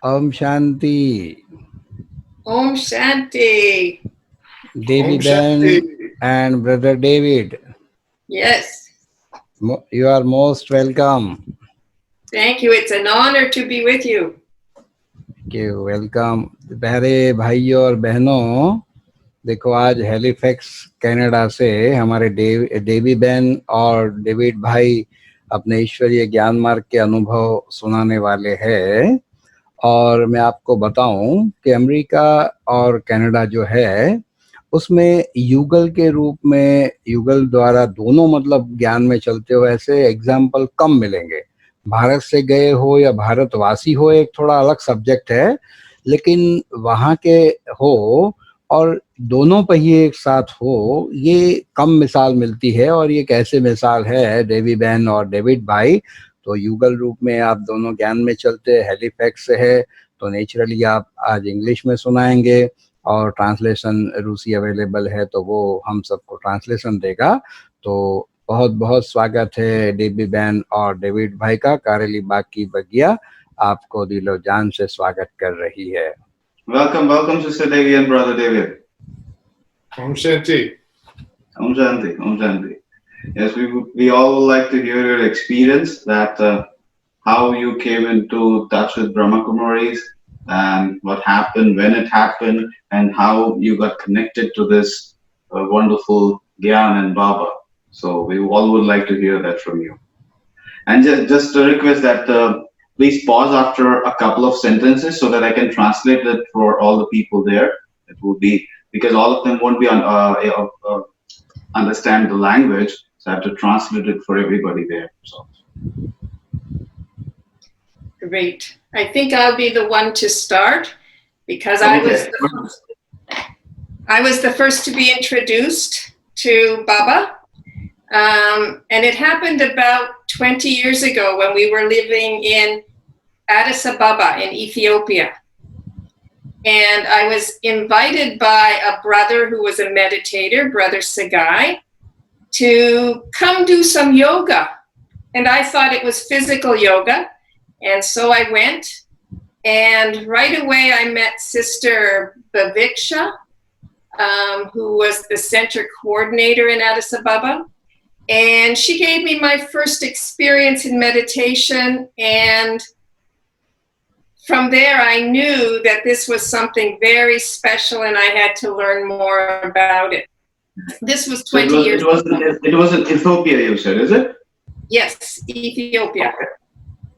Om Shanti. Om Shanti. Debbie Om Shanti. Ben and Brother David, Yes. you are most welcome. Thank you. It's an honor to be with you. Welcome प्यारे भाइयों और बहनों। देखो आज Halifax Canada से हमारे Debbie बहन और डेविड भाई अपने ईश्वरीय ज्ञान मार्ग के अनुभव सुनाने वाले हैं। और मैं आपको बताऊं कि अमेरिका और कनाडा जो है उसमें युगल के रूप में युगल द्वारा दोनों मतलब ज्ञान में चलते हो ऐसे एग्जाम्पल कम मिलेंगे। भारत से गए हो या भारतवासी हो एक थोड़ा अलग सब्जेक्ट है, लेकिन वहाँ के हो और दोनों पहिए एक साथ हो ये कम मिसाल मिलती है। और ये कैसे मिसाल है डेवी बहन और डेविड भाई, तो युगल रूप में आप दोनों ज्ञान में चलते हैलिफैक्स से है तो नेचुरली आप आज इंग्लिश में सुनाएंगे और ट्रांसलेशन रूसी अवेलेबल है तो वो हम सबको ट्रांसलेशन देगा। तो बहुत बहुत स्वागत है डेबी बहन और डेविड भाई का। कारेलीबाग की बगिया आपको दिलो जान से स्वागत कर रही है। Welcome, welcome, Sister Debbie and Brother David. Om Shanti. Om Shanti, Om Shanti. Yes, we all would like to hear your experience, that how you came into touch with Brahma Kumaris and what happened, when it happened, and how you got connected to this wonderful Gyan and Baba. So we all would like to hear that from you. And just a request that please pause after a couple of sentences so that I can translate it for all the people there. It will be because all of them won't be understand the language, so I have to translate it for everybody there. So. Great. I think I'll be the one to start because Okay. I was the first to be introduced to Baba. And it happened about 20 years ago when we were living in Addis Ababa in Ethiopia. And I was invited by a brother who was a meditator, Brother Sagai, to come do some yoga. And I thought it was physical yoga. And so I went. And right away I met Sister Baviksha, who was the center coordinator in Addis Ababa. And she gave me my first experience in meditation. And from there, I knew that this was something very special and I had to learn more about it. This was 20 years ago. It was in Ethiopia, you said, is it? Yes, Ethiopia.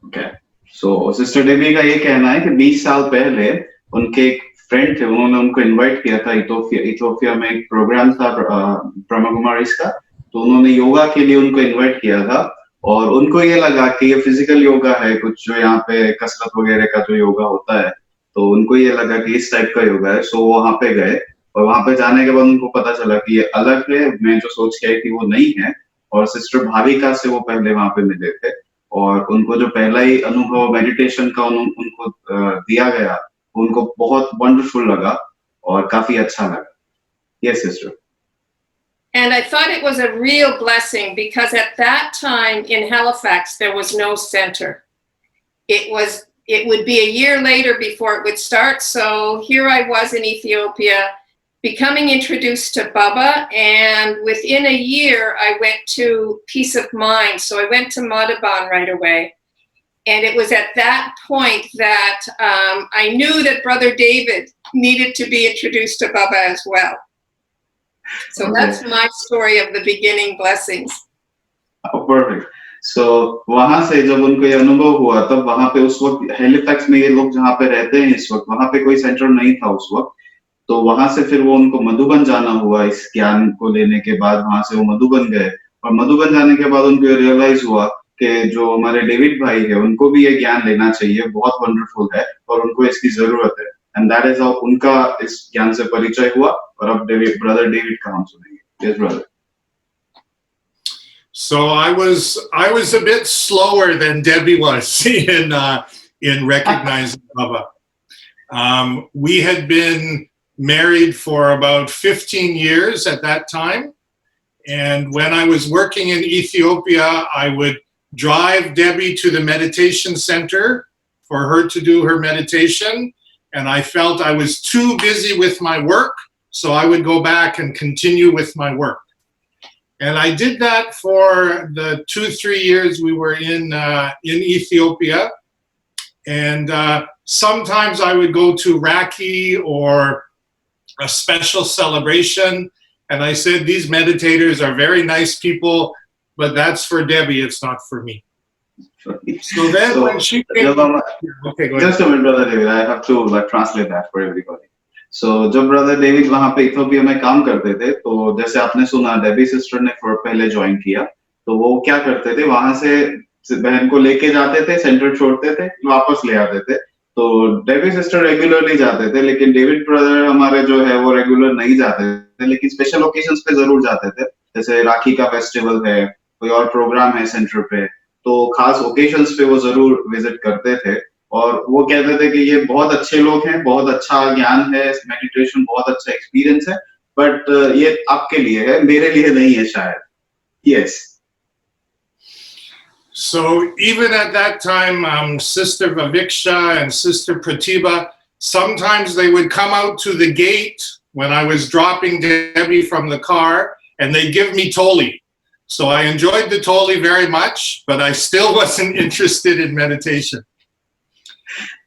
Okay. So, Sister Debbie का ये कहना है कि 20 साल पहले उनके एक friend थे, उन्होंने उनको इनवाइट किया था इथियोपिया में एक प्रोग्राम था ब्रह्मा कुमारीज का, तो उन्होंने योगा के लिए उनको इनवाइट किया था। और उनको ये लगा कि ये फिजिकल योगा है, कुछ जो यहाँ पे कसरत वगैरह का जो योगा होता है, तो उनको ये लगा कि इस टाइप का योगा है। सो वो वहां पे गए और वहां पे जाने के बाद उनको पता चला कि ये अलग है, मैं जो सोच के आई थी वो नहीं है। और सिस्टर भाविका से वो पहले वहां पे मिले थे और उनको जो पहला ही अनुभव मेडिटेशन का उनको दिया गया, उनको बहुत वंडरफुल लगा और काफी अच्छा लगा। Yes sister. And I thought it was a real blessing because at that time in Halifax, there was no center. It would be a year later before it would start. So here I was in Ethiopia becoming introduced to Baba. And within a year, I went to Peace of Mind. So I went to Madhaban right away. And it was at that point that I knew that Brother David needed to be introduced to Baba as well. So okay. That's my story of the beginning blessings. Oh, perfect. So वहां से जब उनको ये अनुभव हुआ तब वहां पे उस वक्त हेलिफैक्स में ये लोग जहाँ पे रहते हैं इस वक्त वहां पे कोई सेंटर नहीं था उस वक्त। तो वहां से फिर वो उनको मधुबन जाना हुआ इस ज्ञान को लेने के बाद। वहां से वो मधुबन गए और मधुबन जाने के बाद उनको रियलाइज हुआ कि जो हमारे डेविड भाई है उनको भी ये ज्ञान लेना चाहिए, बहुत वंडरफुल है और उनको इसकी जरूरत है। एंड दैट इज हाउ उनका इस ज्ञान से परिचय हुआ। और अब ब्रदर डेविड का हम सुनेंगे। Yes brother. So I was a bit slower than Debbie was in recognizing Baba. We had been married for about 15 years at that time. And when I was working in Ethiopia, I would drive Debbie to the meditation center for her to do her meditation, and I felt I was too busy with my work, so I would go back and continue with my work. And I did that for the 2-3 years we were in Ethiopia. And sometimes I would go to Raki or a special celebration, and I said, these meditators are very nice people, but that's for Debbie, it's not for me. So then when she came, okay, go ahead. Just a minute, Brother David, I have to translate that for everybody. So जब Brother David वहाँ पे Ethiopia में काम करते थे, तो जैसे आपने सुना डेबी सिस्टर ने पहले ज्वाइन किया, तो वो क्या करते थे, वहां से बहन को लेके जाते थे, सेंटर छोड़ते थे, वापस ले आते थे। तो डेबी सिस्टर रेगुलरली जाते थे, लेकिन डेविड ब्रदर हमारे जो है वो रेगुलर नहीं जाते थे, लेकिन स्पेशल ओकेजन्स पे जरूर जाते थे। जैसे राखी का फेस्टिवल है, कोई और प्रोग्राम है सेंटर पे, तो खास ओकेजन्स पे वो जरूर विजिट करते थे। और वो कहते थे कि ये बहुत अच्छे लोग हैं, बहुत अच्छा ज्ञान है, मेडिटेशन बहुत अच्छा एक्सपीरियंस है, बट ये आपके लिए है, मेरे लिए नहीं है शायद। Yes. So even at that time, Sister Vaviksha and Sister Pratibha, sometimes they would come out to the gate when I was dropping Debbie from the car, and they'd give me toli. So I enjoyed the toli very much, but I still wasn't interested in meditation.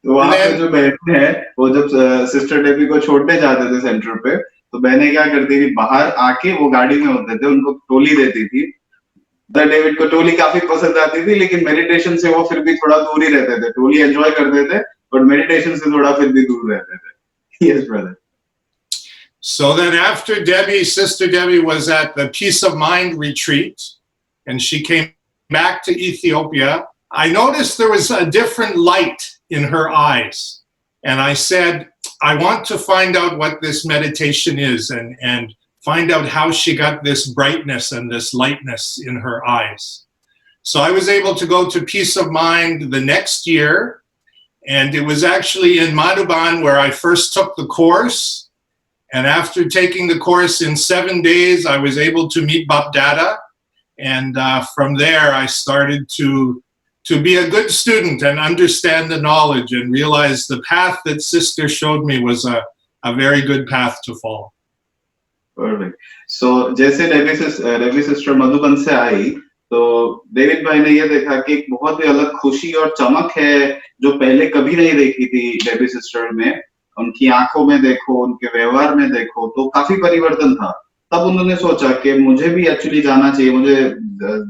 तो वहाँ पे जो बहनें हैं, वो जब sister Debbie को छोड़ने जाते थे सेंटर पे, तो बहनें क्या करती थी, बाहर आके वो गाड़ी में होते थे, उनको टोली देती थी। डेविड को टोली काफी पसंद आती थी, लेकिन मेडिटेशन से वो फिर भी थोड़ा दूर ही रहते थे। टोली एंजॉय करते थे, बट मेडिटेशन से थोड़ा फिर भी दूर रहते थे। Yes, brother. So then after Debbie, Sister Debbie was at the Peace of Mind retreat, and she came back to Ethiopia, I noticed there was a different light in her eyes. And I said, I want to find out what this meditation is and find out how she got this brightness and this lightness in her eyes. So I was able to go to Peace of Mind the next year, and it was actually in Madhuban where I first took the course. And after taking the course in 7 days, I was able to meet Bap-Dada. And from there, I started to be a good student and understand the knowledge and realize the path that Sister showed me was a very good path to follow. Perfect. So जैसे Debbie sister Madhuban से आई, तो David भाई ने ये देखा कि एक बहुत ही अलग खुशी और चमक है जो पहले कभी नहीं देखी थी डेबी सिस्टर में। उनकी आंखों में देखो, उनके व्यवहार में देखो, तो काफी परिवर्तन था। तब उन्होंने सोचा कि मुझे भी एक्चुअली जाना चाहिए, मुझे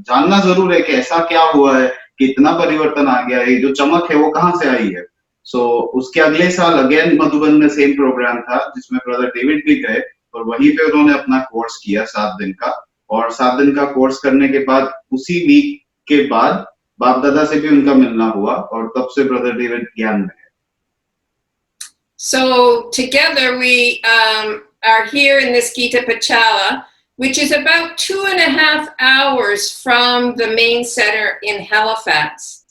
जानना जरूर है कि ऐसा क्या हुआ है कि इतना परिवर्तन आ गया है, जो चमक है वो कहाँ से आई है। सो उसके अगले साल अगेन मधुबन में सेम प्रोग्राम था जिसमें ब्रदर डेविड भी गए, और वहीं पे उन्होंने अपना कोर्स किया 7 दिन का। और 7 दिन का कोर्स करने के बाद उसी वीक के बाद बाप दादा से भी उनका मिलना हुआ, और तब से ब्रदर डेविड ज्ञान में है। So together we are here in this Gita Pachala, which is about 2.5 hours from the main center in Halifax.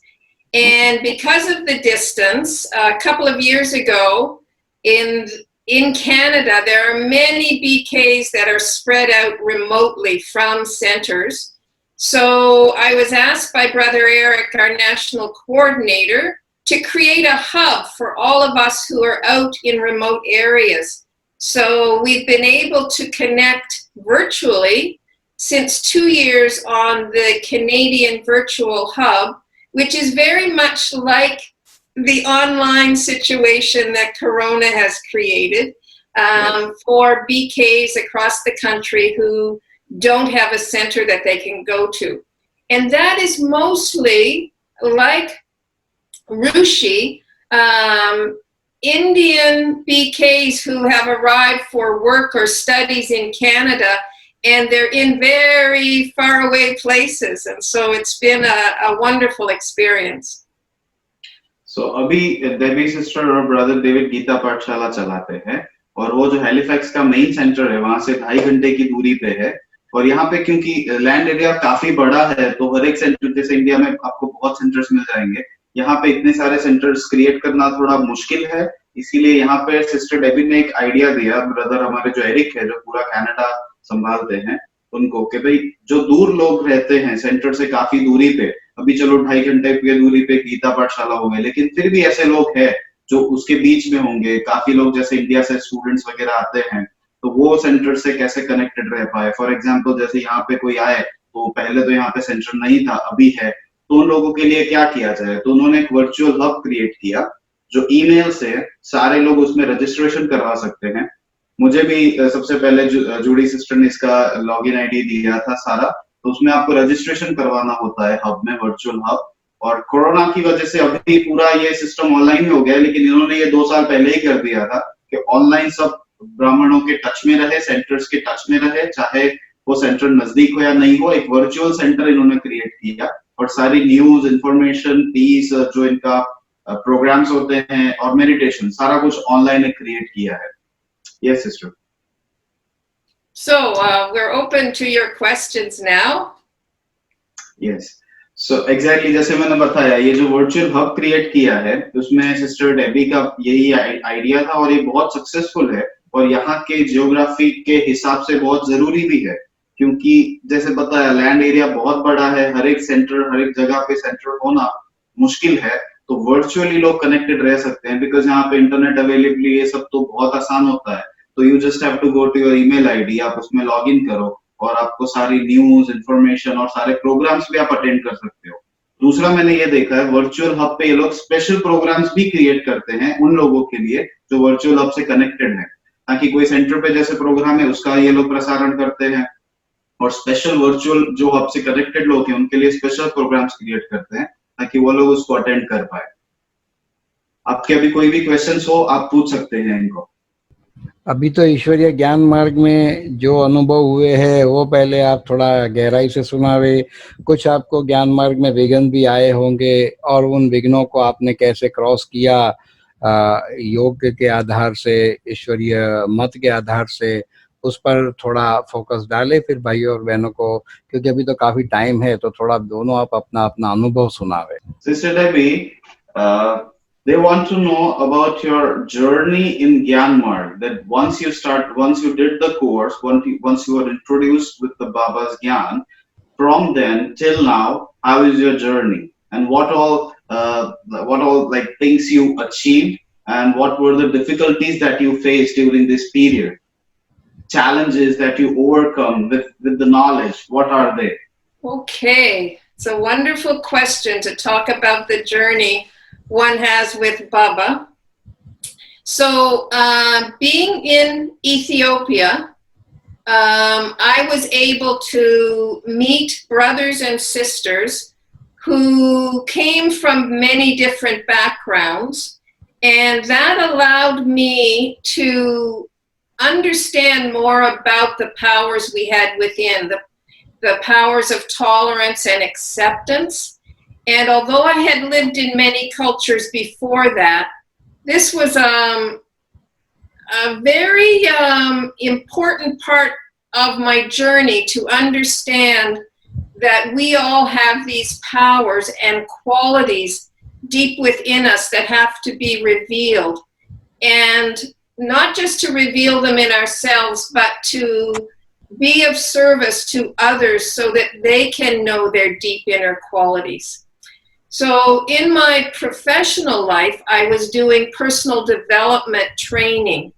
And because of the distance, a couple of years ago in Canada, there are many BKs that are spread out remotely from centers. So I was asked by Brother Eric, our national coordinator, to create a hub for all of us who are out in remote areas. So we've been able to connect virtually since 2 years on the Canadian Virtual Hub, which is very much like the online situation that Corona has created for BKs across the country who don't have a center that they can go to. And that is mostly like Rushi, Indian BKs who have arrived for work or studies in Canada, and they're in very far away places. And so it's been a wonderful experience. So अभी Debbie sister और brother David Gita पाठशाला चलाते हैं, और वो जो Halifax का main centre है वहां से 2.5 घंटे की दूरी पे है। और यहाँ पे क्योंकि लैंड एरिया काफी बड़ा है, तो हर एक सेंटर, जैसे इंडिया में आपको बहुत सेंटर्स मिल जाएंगे, यहाँ पे इतने सारे सेंटर्स क्रिएट करना थोड़ा मुश्किल है। इसीलिए यहाँ पे सिस्टर डेबी ने एक आइडिया दिया, ब्रदर हमारे जो एरिक है, जो पूरा कनाडा संभालते हैं, उनको, कि भाई जो दूर लोग रहते हैं सेंटर से काफी दूरी पे, अभी चलो 2.5 घंटे की दूरी पे गीता पाठशाला हो गए, लेकिन फिर भी ऐसे लोग हैं जो उसके बीच में होंगे। काफी लोग जैसे इंडिया से स्टूडेंट्स वगैरह आते हैं, तो वो सेंटर से कैसे कनेक्टेड रह पाए। फॉर एग्जाम्पल जैसे यहाँ पे कोई आए, तो पहले तो यहाँ पे सेंटर नहीं था, अभी है, तो उन लोगों के लिए क्या किया जाए। तो उन्होंने एक वर्चुअल हब क्रिएट किया, जो ईमेल से सारे लोग उसमें रजिस्ट्रेशन करवा सकते हैं। मुझे भी सबसे पहले जूडी सिस्टर ने इसका लॉगिन आईडी दिया था सारा, तो उसमें आपको रजिस्ट्रेशन करवाना होता है हब में, वर्चुअल हब। और कोरोना की वजह से अभी पूरा ये सिस्टम ऑनलाइन हो गया है, लेकिन इन्होंने ये 2 साल पहले ही कर दिया था कि ऑनलाइन सब ब्राह्मणों के टच में रहे, सेंटर्स के टच में रहे, चाहे वो सेंटर नजदीक हो या नहीं हो। एक वर्चुअल सेंटर इन्होंने क्रिएट किया और सारी न्यूज, इंफॉर्मेशन, पीस, जो इनका प्रोग्राम्स होते हैं और मेडिटेशन, सारा कुछ ऑनलाइन क्रिएट किया है। Yes sister. So we're open to your questions now. Yes. So exactly जैसे मैंने बताया, ये जो वर्चुअल हब क्रिएट किया है, उसमें सिस्टर डेबी का यही आइडिया था और ये बहुत सक्सेसफुल है। और यहाँ के जियोग्राफी के हिसाब से बहुत जरूरी भी है, क्योंकि जैसे बताया लैंड एरिया बहुत बड़ा है, हर एक सेंटर, हर एक जगह पे सेंटर होना मुश्किल है। तो वर्चुअली लोग कनेक्टेड रह सकते हैं, बिकॉज यहाँ पे इंटरनेट अवेलेबिलिटी ये सब तो बहुत आसान होता है। तो you just have to go to your email ID, आप उसमें लॉग इन करो और आपको सारी न्यूज, इंफॉर्मेशन और सारे प्रोग्राम्स भी आप अटेंड कर सकते हो। दूसरा मैंने ये देखा है, वर्चुअल हब पे ये लोग स्पेशल प्रोग्राम्स भी क्रिएट करते हैं उन लोगों के लिए जो वर्चुअल हब से कनेक्टेड है, ताकि कोई सेंटर पे जैसे प्रोग्राम है उसका ये लोग प्रसारण करते हैं। और स्पेशल वर्चुअल जो हब से कनेक्टेड लोग हैं उनके लिए स्पेशल प्रोग्राम्स क्रिएट करते हैं, ताकि वो लोग उसको अटेंड कर पाए। आपके अभी कोई भी क्वेश्चंस हो आप पूछ सकते हैं इनको। अभी तो ईश्वरीय ज्ञान मार्ग में जो अनुभव हुए हैं वो पहले आप थोड़ा गहराई से सुनावे। कुछ आपको ज्ञान मार्ग में विघ्न भी आए होंगे और उन विघ्नों को आपने कैसे क्रॉस किया, योग के आधार से, ईश्वरीय मत के आधार से, उस पर थोड़ा फोकस डाले फिर भाइयों और बहनों को, क्योंकि अभी तो काफी टाइम है, तो थोड़ा दोनों आप अपना अपना अनुभव सुनावे। Sister Debbie, they want to know about your journey in Gyanmar. That once you did the course, once you were introduced with the Baba's Gyan, from then till now, how is your journey, and what all like things you achieved, and what were the difficulties that you faced during this period, challenges that you overcome with the knowledge? What are they? Okay, it's a wonderful question to talk about the journey one has with Baba. So being in Ethiopia, I was able to meet brothers and sisters who came from many different backgrounds, and that allowed me to understand more about the powers we had within, the powers of tolerance and acceptance. And although I had lived in many cultures before that, this was a very important part of my journey to understand that we all have these powers and qualities deep within us that have to be revealed. And not just to reveal them in ourselves, but to be of service to others so that they can know their deep inner qualities. So in my professional life, I was doing personal development training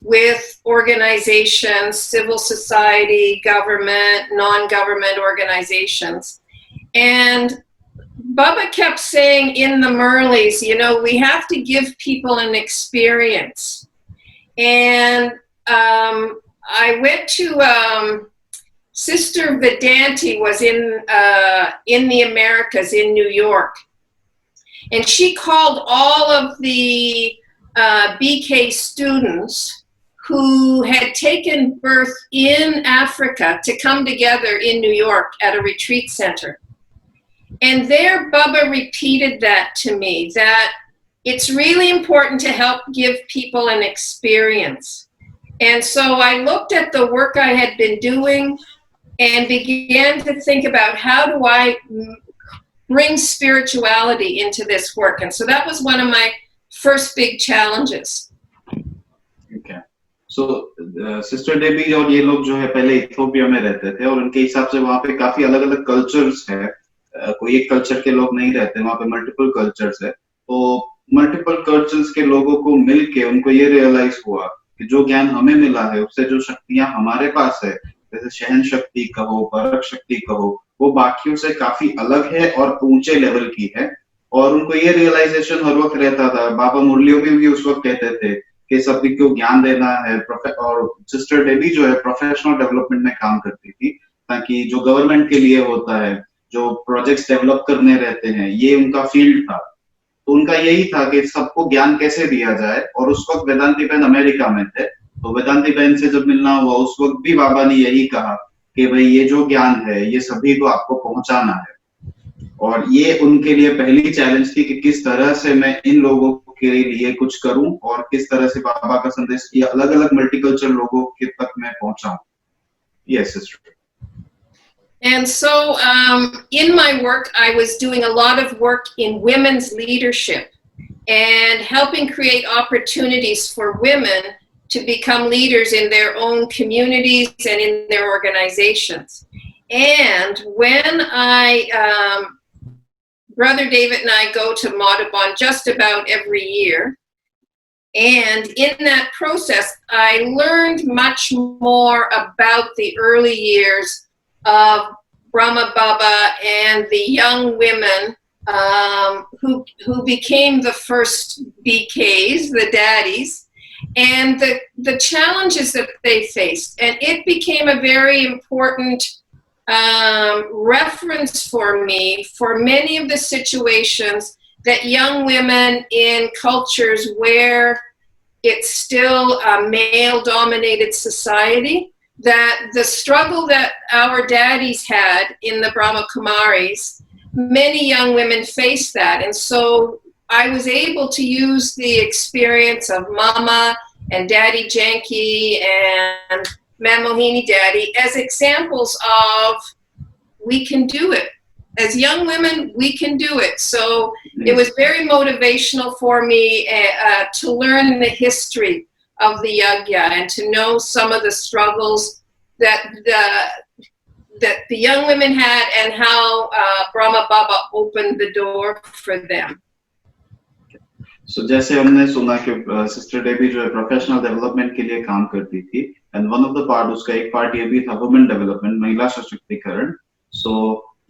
with organizations, civil society, government, non-government organizations. And Baba kept saying in the Murlis, you know, we have to give people an experience. And I went to Sister Vedanti was in the Americas in New York, and she called all of the BK students who had taken birth in Africa to come together in New York at a retreat center. And there Baba repeated that to me, that it's really important to help give people an experience. And so I looked at the work I had been doing and began to think about how do I bring spirituality into this work. And so that was one of my first big challenges. Okay. So Sister Debbie और ये लोग जो है पहले Ethiopia में रहते थे और उनके हिसाब से वहाँ पे काफी अलग अलग कल्चर्स है कोई एक कल्चर के लोग नहीं रहते, वहाँ पे मल्टीपल कल्चर्स है। तो मल्टीपल कल्चर्स के लोगों को मिलके उनको ये रियलाइज हुआ कि जो ज्ञान हमें मिला है उससे जो शक्तियां हमारे पास है, जैसे सहन शक्ति कहो, परख शक्ति कहो, वो बाकियों से काफी अलग है और ऊंचे लेवल की है। और उनको ये रियलाइजेशन हर वक्त रहता था। बाबा मुरलियों भी उस वक्त कहते थे कि सभी को ज्ञान देना है। और सिस्टर डेबी जो है प्रोफेशनल डेवलपमेंट में काम करती थी, ताकि जो गवर्नमेंट के लिए होता है, जो प्रोजेक्ट्स डेवलप करने रहते हैं, ये उनका फील्ड था। तो उनका यही था कि सबको ज्ञान कैसे दिया जाए। और उस वक्त वेदांती बहन अमेरिका में थे, तो वेदांती बहन से जब मिलना हुआ उस वक्त भी बाबा ने यही कहा कि भाई ये जो ज्ञान है ये सभी को आपको पहुंचाना है। और ये उनके लिए पहली चैलेंज थी कि किस तरह से मैं इन लोगों के लिए कुछ करूं और किस तरह से बाबा का संदेश ये अलग अलग मल्टीकल्चरल लोगों के तक मैं पहुंचाऊं। Yes, sister. And so in my work, I was doing a lot of work in women's leadership and helping create opportunities for women to become leaders in their own communities and in their organizations. And when Brother David and I go to Maudubon just about every year. And in that process, I learned much more about the early years of Brahma Baba and the young women who became the first BKs, the daddies, and the challenges that they faced. And it became a very important reference for me for many of the situations that young women in cultures where it's still a male-dominated society, that the struggle that our daddies had in the Brahma Kumaris, many young women faced that. And so I was able to use the experience of Mama and Daddy Janki and Mamohini Daddy as examples of we can do it. As young women, we can do it. So it was very motivational for me to learn the history of the yagya and to know some of the struggles that the young women had and how Brahma Baba opened the door for them. So जैसे हमने सुना कि sister Debbie जो है professional development के लिए काम करती थी, and one of the part, उसका एक पार्ट ये भी था वुमेन डेवलपमेंट, महिला सशक्तिकरण। सो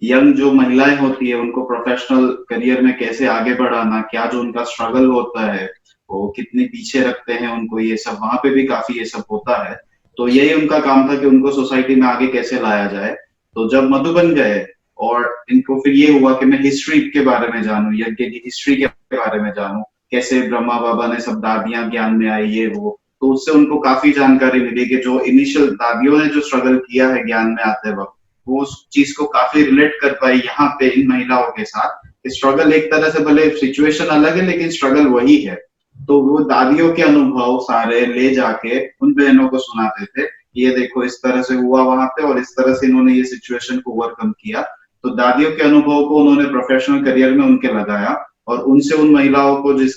यंग जो महिलाएं होती है उनको प्रोफेशनल करियर में कैसे आगे बढ़ाना, क्या जो उनका स्ट्रगल होता है, वो कितने पीछे रखते हैं उनको, ये सब वहां पे भी काफी ये सब होता है। तो यही उनका काम था कि उनको सोसाइटी में आगे कैसे लाया जाए। तो जब मधुबन गए और इनको फिर ये हुआ कि मैं हिस्ट्री के बारे में जानूं, यज्ञ की हिस्ट्री के बारे में जानूं, कैसे ब्रह्मा बाबा ने सब दादियां ज्ञान में आई, ये वो, तो उससे उनको काफी जानकारी मिली कि जो इनिशियल दादियों ने जो स्ट्रगल किया है ज्ञान में आते वक्त, वो उस चीज को काफी रिलेट कर पाई यहाँ पे इन महिलाओं के साथ। स्ट्रगल एक तरह से भले सिचुएशन अलग है लेकिन स्ट्रगल वही है। तो वो दादियों के अनुभव सारे ले जाके उन बहनों को सुनाते थे, ये देखो इस तरह से हुआ वहां पे और इस तरह से इन्होंने ये सिचुएशन को ओवरकम किया। तो दादियों के अनुभव को उन्होंने प्रोफेशनल करियर में उनके लगाया और उनसे उन महिलाओं को जिस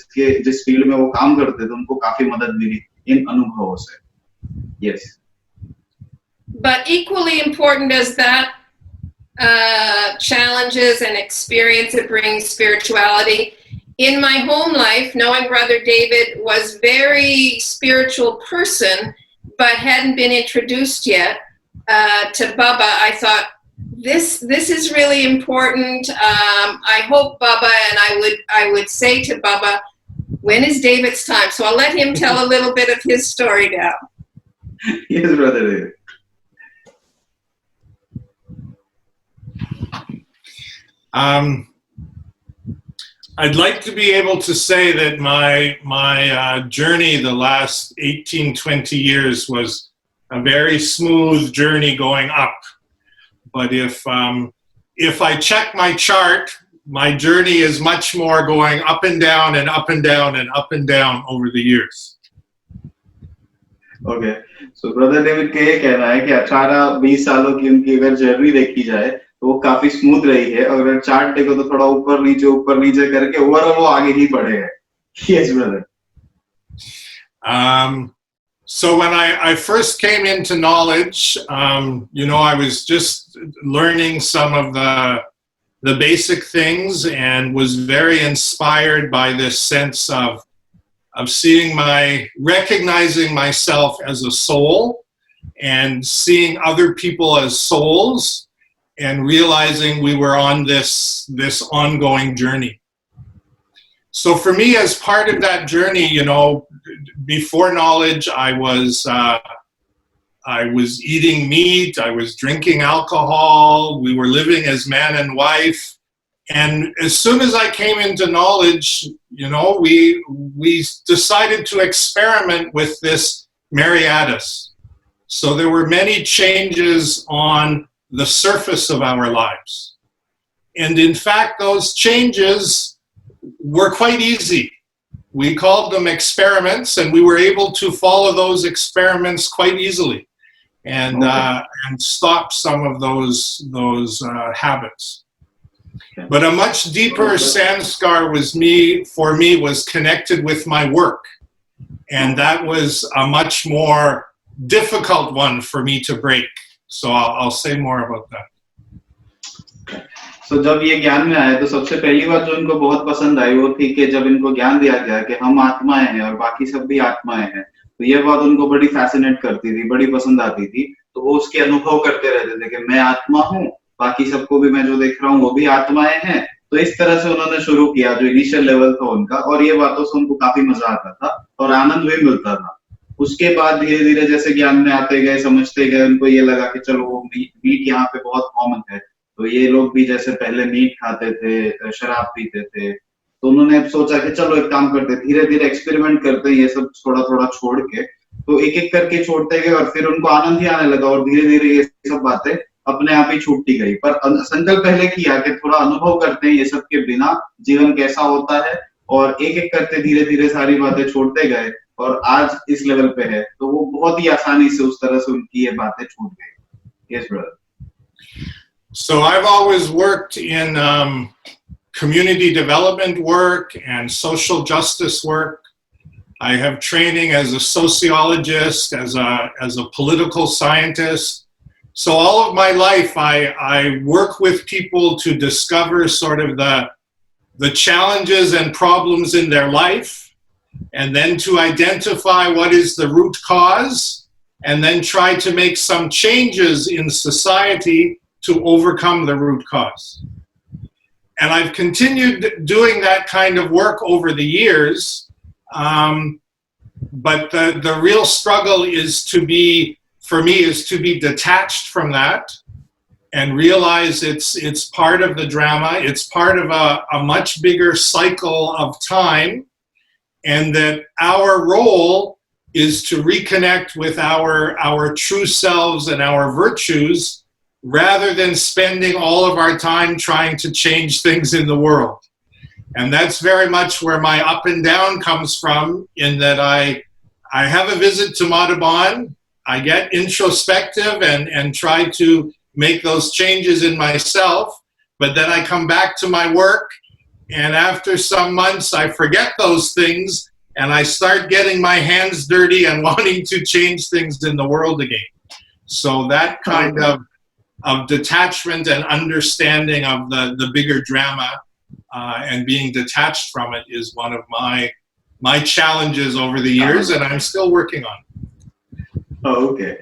फील्ड में वो काम करते थे उनको काफी मदद मिली इन अनुभवों से। Yes. But equally important as that challenges and experience it brings spirituality. In my home life, knowing Brother David was very spiritual person, but hadn't been introduced yet to Baba, I thought, this is really important. I hope Baba, and I would say to Baba, when is David's time? So I'll let him tell a little bit of his story now. Yes, Brother David. I'd like to be able to say that my journey the last 18, 20 years was a very smooth journey going up. But if I check my chart, my journey is much more going up and down and up and down and up and down over the years. Okay. So Brother David का ये कहना है कि 18-20 सालों की उनकी अगर journey देखी जाए तो वो काफी स्मूथ रही है, और अगर चार्ट देखो तो थोड़ा ऊपर नीचे करके ओवरऑल वो आगे ही बढ़े हैं। Yes, brother. So when I first came into knowledge, I was just learning some of the the basic things and was very inspired by this sense of recognizing myself as a soul and seeing other people as souls and realizing we were on this ongoing journey. So for me, as part of that journey, you know, before knowledge, I was eating meat, I was drinking alcohol, we were living as man and wife. And as soon as I came into knowledge, you know, we decided to experiment with this Mariatis. So there were many changes on the surface of our lives. And in fact, those changes were quite easy. We called them experiments, and we were able to follow those experiments quite easily and stop some of those habits. But a much deeper sanskar for me was connected with my work. And that was a much more difficult one for me to break. So I'll say more about that. So जब ये ज्ञान में आया तो सबसे पहली बात जो इनको बहुत पसंद आई वो थी कि जब इनको ज्ञान दिया गया कि हम आत्माएं हैं और बाकी सब भी आत्माएं हैं, तो ये बात उनको बड़ी फैसिनेट करती थी, बड़ी पसंद आती थी। तो वो उसके अनुभव करते रहते थे कि मैं आत्मा हूँ, बाकी सबको भी मैं जो देख रहा हूँ वो भी आत्माएं हैं। तो इस तरह से उन्होंने शुरू किया, जो इनिशियल लेवल था उनका, और ये बातों से उनको काफी मजा आता था और आनंद भी मिलता था। उसके बाद धीरे धीरे जैसे ज्ञान में आते गए, समझते गए, उनको ये लगा कि चलो वो मीट यहाँ पे बहुत कॉमन है, तो ये लोग भी जैसे पहले मीट खाते थे, शराब पीते थे, तो उन्होंने सोचा कि चलो एक काम करते, धीरे धीरे एक्सपेरिमेंट करते हैं, ये सब थोड़ा थोड़ा छोड़ के। तो एक एक करके छोड़ते गए और फिर उनको आनंद ही आने लगा और धीरे धीरे ये सब बातें अपने आप ही छूटती गई। पर संकल्प पहले किया कि थोड़ा अनुभव करते हैं ये सब के बिना जीवन कैसा होता है, और एक एक करते धीरे धीरे सारी बातें छोड़ते गए और आज इस लेवल पे है। तो वो बहुत ही आसानी से उस तरह से उनकी ये बातें छूट गई। Yes, brother. So I've always worked in community development work and social justice work. I have training as a sociologist, as a political scientist. So all of my life, I work with people to discover sort of the challenges and problems in their life, and then to identify what is the root cause, and then try to make some changes in society to overcome the root cause. And I've continued doing that kind of work over the years, but the real struggle for me is to be detached from that and realize it's part of the drama, it's part of a much bigger cycle of time, and that our role is to reconnect with our true selves and our virtues, rather than spending all of our time trying to change things in the world. And that's very much where my up and down comes from, in that I have a visit to Madhaban, I get introspective and try to make those changes in myself, but then I come back to my work, and after some months I forget those things and I start getting my hands dirty and wanting to change things in the world again. So that kind of detachment and understanding of the bigger drama and being detached from it is one of my challenges over the years, and I'm still working on it. Okay.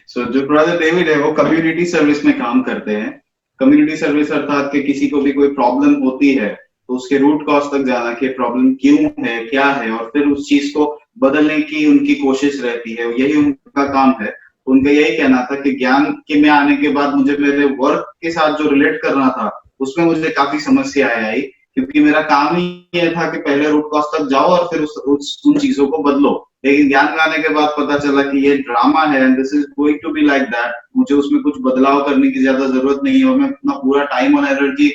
So जो brother David है वो community service में काम करते हैं। Community service अर्थात कि किसी को भी कोई प्रॉब्लम होती है तो उसके रूट कॉज तक जाना कि प्रॉब्लम क्यों है, क्या है, और फिर उस चीज को बदलने की उनकी कोशिश रहती है, यही उनका काम है। उनका यही कहना था कि ज्ञान के में आने के बाद मुझे मेरे वर्क के साथ जो रिलेट करना था उसमें मुझे काफी समस्याएं आई, क्योंकि मेरा काम ही ये था कि पहले रूट कॉज तक जाओ और फिर उन चीजों को बदलो। लेकिन ज्ञान में आने के बाद पता चला कि ये ड्रामा है and this is going to be like that, मुझे उसमें कुछ बदलाव करने की ज्यादा जरूरत नहीं है और मैं अपना पूरा टाइम और एनर्जी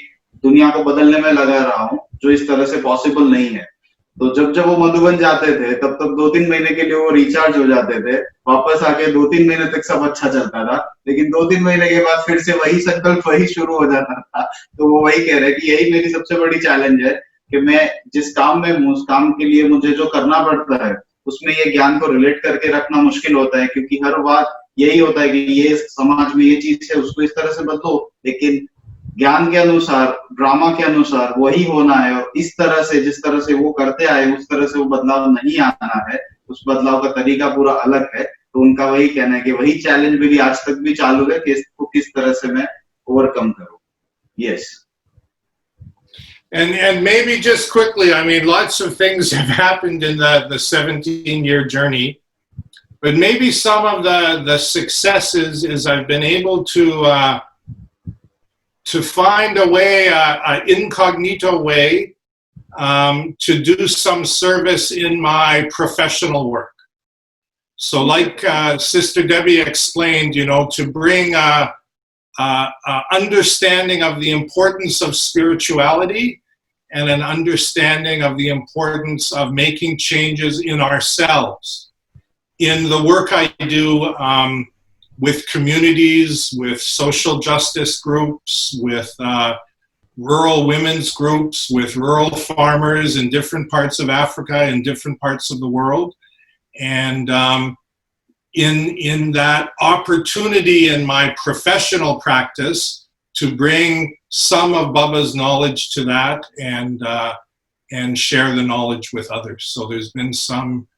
दुनिया को बदलने में लगा रहा हूँ, जो इस तरह से पॉसिबल नहीं है। तो जब वो मधुबन जाते थे तब 2-3 महीने के लिए वो रिचार्ज हो जाते थे, वापस आके 2-3 महीने तक सब अच्छा चलता था, लेकिन 2-3 महीने के बाद फिर से वही संकल्प वही शुरू हो जाता था। तो वो वही कह रहे कि यही मेरी सबसे बड़ी चैलेंज है कि मैं जिस काम में हूँ उस काम के लिए मुझे जो करना पड़ता है उसमें ये ज्ञान को रिलेट करके रखना मुश्किल होता है, क्योंकि हर बात यही होता है कि ये समाज में ये चीज है उसको इस तरह से बदलो, लेकिन ज्ञान के अनुसार, ड्रामा के अनुसार वही होना है, और इस तरह से जिस तरह से वो करते आए उस तरह से वो बदलाव नहीं आना है, उस बदलाव का तरीका पूरा अलग है। तो उनका वही कहना है कि वही चैलेंज भी आज तक भी चालू है कि इसको किस तरह से मैं ओवरकम करूं। Yes. And maybe just quickly, I mean, lots of things have happened in the 17-year journey, but maybe some of the successes is I've been able to find a way, an incognito way, to do some service in my professional work. So like Sister Debbie explained, you know, to bring a understanding of the importance of spirituality and an understanding of the importance of making changes in ourselves. In the work I do with communities, with social justice groups, with rural women's groups, with rural farmers in different parts of Africa and different parts of the world. And in that opportunity in my professional practice to bring some of Baba's knowledge to that and share the knowledge with others. So there's been some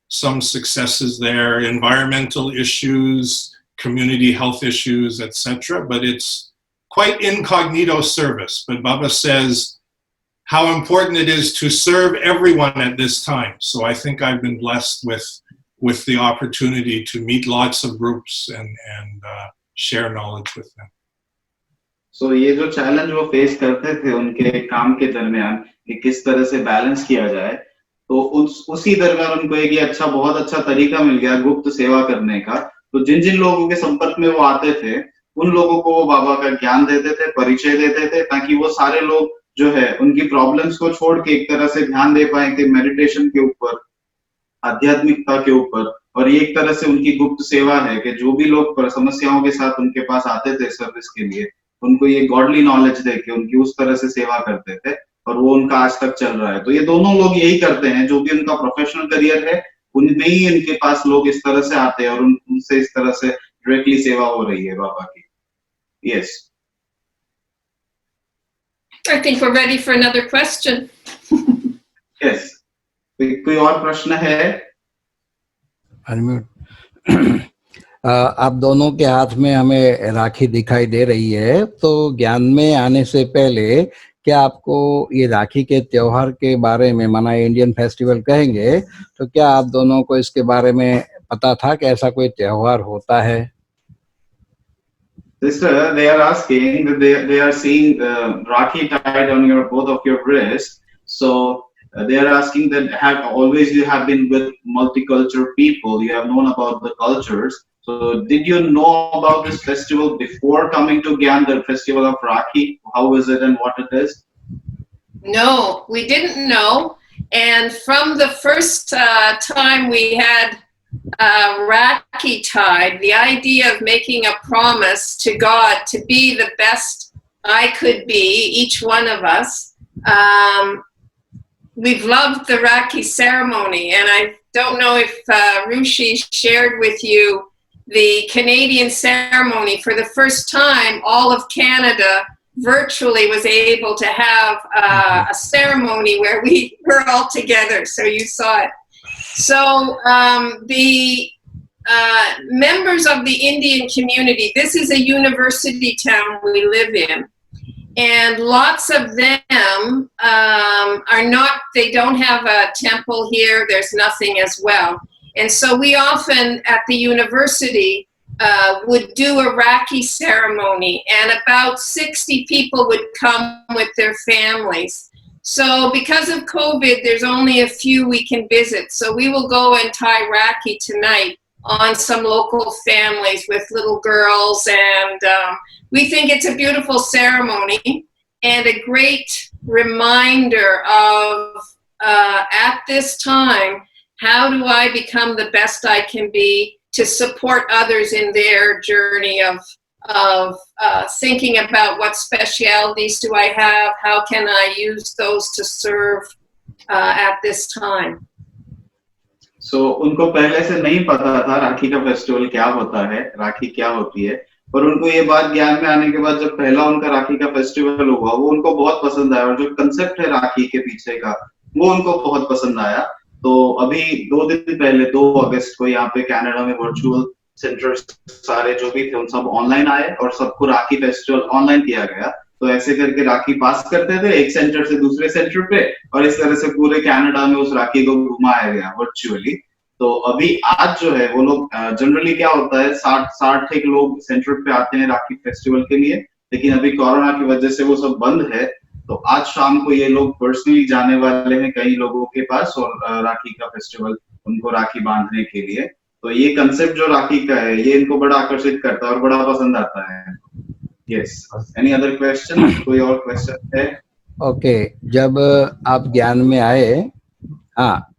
successes there, environmental issues, community health issues, etc. But it's quite incognito service. But Baba says how important it is to serve everyone at this time. So I think I've been blessed with the opportunity to meet lots of groups and share knowledge with them. So ये जो challenge वो face करते थे उनके काम के दरमियान कि किस तरह से बैलेंस किया जाए, तो उसी दरमियान उनको एक अच्छा बहुत अच्छा तरीका मिल गया गुप्त सेवा करने का। तो जिन जिन लोगों के संपर्क में वो आते थे उन लोगों को वो बाबा का ज्ञान देते थे, परिचय देते थे, ताकि वो सारे लोग जो है उनकी प्रॉब्लम्स को छोड़ के एक तरह से ध्यान दे पाए कि मेडिटेशन के ऊपर, आध्यात्मिकता के ऊपर। और ये एक तरह से उनकी गुप्त सेवा है कि जो भी लोग समस्याओं के साथ उनके पास आते थे सर्विस के लिए, उनको ये गॉडली नॉलेज देके उनकी उस तरह से सेवा करते थे, और वो उनका आज तक चल रहा है। तो ये दोनों लोग यही करते हैं, जो भी उनका प्रोफेशनल करियर है उनमें ही इनके पास लोग इस तरह से आते हैं और उनसे इस तरह से डायरेक्टली सेवा हो रही है बाबा की। Yes. I think we're ready for another question. Yes. कोई और प्रश्न है? अनम्यूट। आप दोनों के हाथ में हमें राखी दिखाई दे रही है, तो ज्ञान में आने से पहले क्या आपको ये राखी के त्योहार के बारे में, माना इंडियन फेस्टिवल कहेंगे, तो क्या आप दोनों को इसके बारे में पता था कि ऐसा कोई त्योहार होता है? Sister, they are asking that they are seeing Rakhi tied on both of your wrists. So they are asking that you have been with multicultural people. You have known about the cultures. So did you know about this festival before coming to Gyan, the festival of Rakhi? How is it and what it is? No, we didn't know. And from the first time we had Rakhi tied, the idea of making a promise to God to be the best I could be, each one of us, we've loved the Rakhi ceremony. And I don't know if Rushi shared with you the Canadian ceremony. For the first time, all of Canada virtually was able to have a ceremony where we were all together. So you saw it. So the members of the Indian community, this is a university town we live in, and lots of them are not, they don't have a temple here, there's nothing as well. And so we often at the university would do a Rakhi ceremony, and about 60 people would come with their families. So because of COVID, there's only a few we can visit. So we will go and tie Rakhi tonight on some local families with little girls. And we think it's a beautiful ceremony and a great reminder of, at this time, how do I become the best I can be to support others in their journey of thinking about what specialities do I have, how can I use those to serve at this time. So उनको पहले से नहीं पता था राखी का festival क्या होता है, राखी क्या होती है। पर उनको ये बात ज्ञान में आने के बाद जब पहला उनका राखी का फेस्टिवल हुआ वो उनको बहुत पसंद आया और जो कंसेप्ट है राखी के पीछे का वो उनको बहुत पसंद आया। तो अभी 2 दिन पहले 2 अगस्त को यहाँ पे कनाडा में वर्चुअल सेंटर्स सारे जो भी थे उन सब ऑनलाइन आए और सबको राखी फेस्टिवल ऑनलाइन किया गया। तो ऐसे करके राखी पास करते थे एक सेंटर से दूसरे सेंटर पे और इस तरह से पूरे कनाडा में उस राखी को घुमाया गया वर्चुअली। तो अभी आज जो है वो लोग जनरली क्या होता है 60 एक लोग सेंटर पे आते हैं राखी फेस्टिवल के लिए, लेकिन अभी कोरोना की वजह से वो सब बंद है। तो आज शाम को ये लोग पर्सनली जाने वाले हैं कई लोगों के पास और राखी का फेस्टिवल उनको राखी बांधने के लिए। तो ये कंसेप्ट जो राखी का है ये इनको बड़ा आकर्षित करता है और बड़ा पसंद आता है। Yes, any other question? कोई और क्वेश्चन है? ओके, जब आप ज्ञान में आए, हाँ,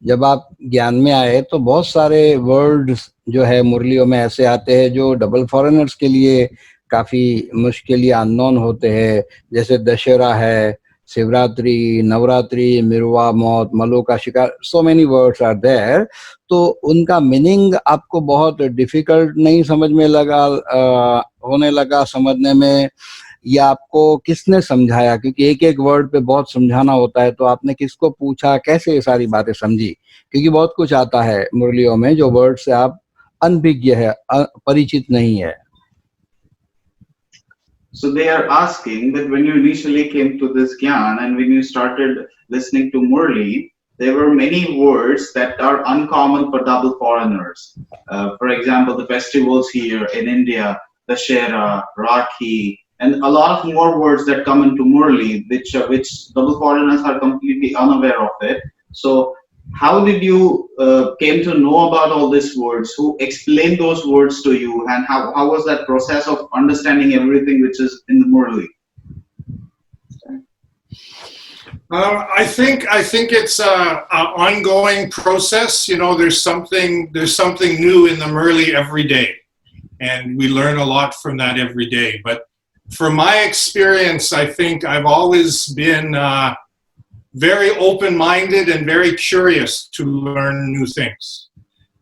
जब आप ज्ञान में आए तो बहुत सारे वर्ड्स जो है मुरलियों में ऐसे आते हैं जो डबल फॉरेनर्स के लिए काफी मुश्किल या अननोन होते हैं, जैसे दशहरा है, शिवरात्रि, नवरात्रि, मिरवा मौत, मलो का शिकार, so many words are there. तो उनका मीनिंग आपको बहुत डिफिकल्ट नहीं समझ में लगा, होने लगा समझने में, या आपको किसने समझाया? क्योंकि एक एक वर्ड पे बहुत समझाना होता है, तो आपने किसको पूछा, कैसे ये सारी बातें समझी? क्योंकि बहुत कुछ आता है मुरलियों में जो वर्ड से आप अनभिज्ञ है, परिचित नहीं है। So they are asking that when you initially came to this Gyan and when you started listening to Murli, there were many words that are uncommon for double foreigners. For example, the festivals here in India, Dashera, Rakhi, and a lot of more words that come into Murli, which double foreigners are completely unaware of it. So how did you came to know about all these words? Who explained those words to you, and how was that process of understanding everything which is in the Murli? I think it's a ongoing process. You know, there's something new in the Murli every day, and we learn a lot from that every day. But from my experience, I think I've always been very open-minded and very curious to learn new things.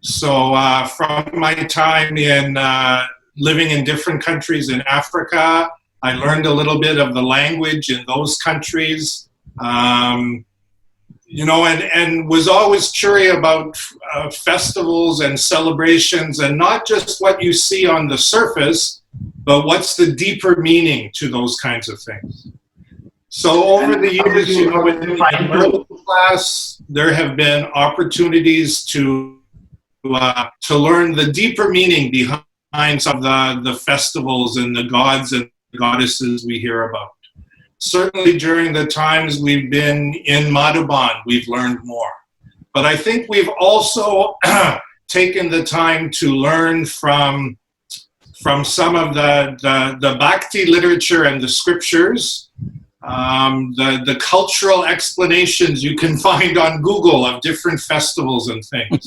So from my time in living in different countries in Africa, I learned a little bit of the language in those countries, you know, and was always curious about festivals and celebrations, and not just what you see on the surface, but what's the deeper meaning to those kinds of things. So over the years, you know, in the middle class, there have been opportunities to learn the deeper meaning behind some of the festivals and the gods and goddesses we hear about. Certainly during the times we've been in Madhuban, we've learned more. But I think we've also taken the time to learn from some of the Bhakti literature and the scriptures. The cultural explanations you can find on Google of different festivals and things.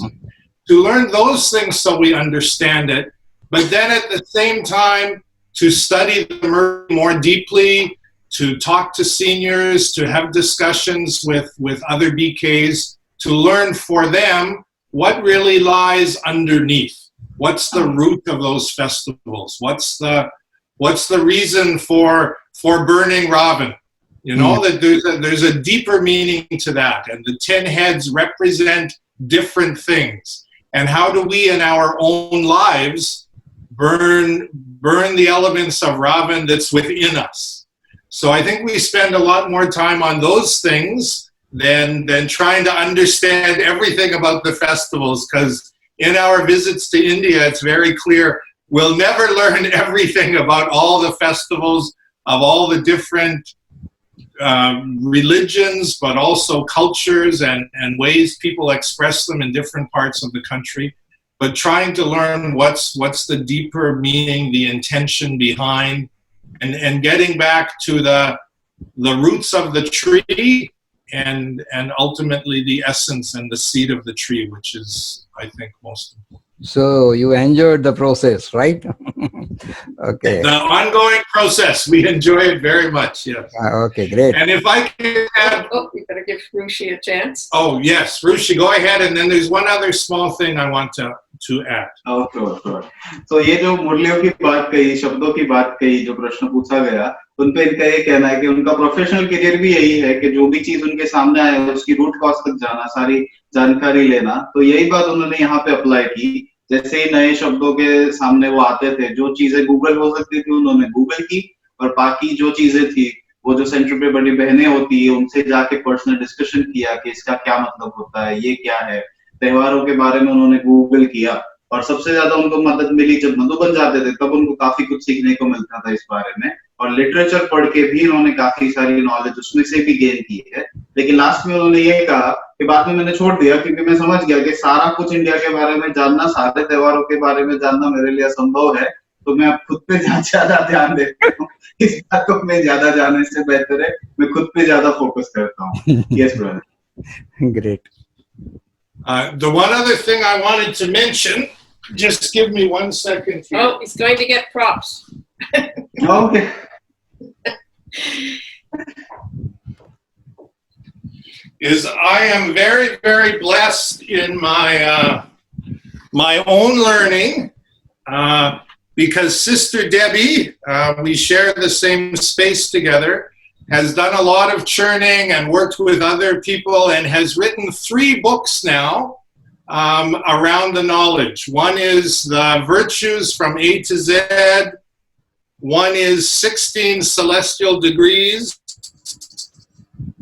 To learn those things so we understand it, but then at the same time to study the Murli more deeply, to talk to seniors, to have discussions with other BKs, to learn for them what really lies underneath. What's the root of those festivals? What's the reason for burning Ravan? You know, that there's a deeper meaning to that, and the 10 heads represent different things. And how do we in our own lives burn the elements of Ravan that's within us? So I think we spend a lot more time on those things than trying to understand everything about the festivals, because in our visits to India, it's very clear we'll never learn everything about all the festivals of all the different religions, but also cultures and ways people express them in different parts of the country. But trying to learn what's the deeper meaning, the intention behind, and getting back to the roots of the tree and ultimately the essence and the seed of the tree, which is, I think, most important. So you enjoyed the process, right? Okay. The ongoing process, we enjoy it very much, yes. Okay, great. And if I can add... Oh, we better give Rushi a chance. Oh, yes, Rushi, go ahead. And then there's one other small thing I want to to add. तो ये जो मुरलियों की बात कही, शब्दों की बात कही, जो प्रश्न पूछा गया, उन पे इनका ये कहना है कि उनका प्रोफेशनल करियर भी यही है कि जो भी चीज उनके सामने आए उसकी रूट कॉज तक जाना, सारी जानकारी लेना। तो यही बात उन्होंने यहाँ पे अप्लाई की। जैसे ही नए शब्दों के सामने वो आते थे, जो चीजें गूगल हो सकती थी उन्होंने गूगल की, और बाकी जो चीजें थी वो जो सेंटर पे बड़ी बहनें होती है उनसे जाके पर्सनल डिस्कशन किया कि इसका क्या मतलब होता है, ये क्या है। त्योहारों के बारे में उन्होंने गूगल किया, और सबसे ज्यादा उनको मदद मिली जब मधुबन जाते थे, तब उनको काफी कुछ सीखने को मिलता था इस बारे में। और लिटरेचर पढ़ के भी उन्होंने काफी सारी नॉलेज उसमें से भी गेन की है। लेकिन लास्ट में उन्होंने ये कहा कि बाद में मैंने छोड़ दिया, क्योंकि मैं समझ गया कि सारा कुछ इंडिया के बारे में जानना, सारे त्योहारों के बारे में जानना मेरे लिए असंभव है। तो मैं अब खुद पे ज्यादा ध्यान देता हूँ। इस बात को मैं ज्यादा जानने से बेहतर है मैं खुद पे ज्यादा फोकस करता हूँ। Yes brother. Great. The one other thing I wanted to mention, just give me 1 second here. Oh, he's going to get props. Okay. Is I am very, very blessed in my own learning, because Sister Debbie, we share the same space together, has done a lot of churning and worked with other people and has written 3 books now around the knowledge. One is the Virtues from A to Z. One is 16 Celestial Degrees.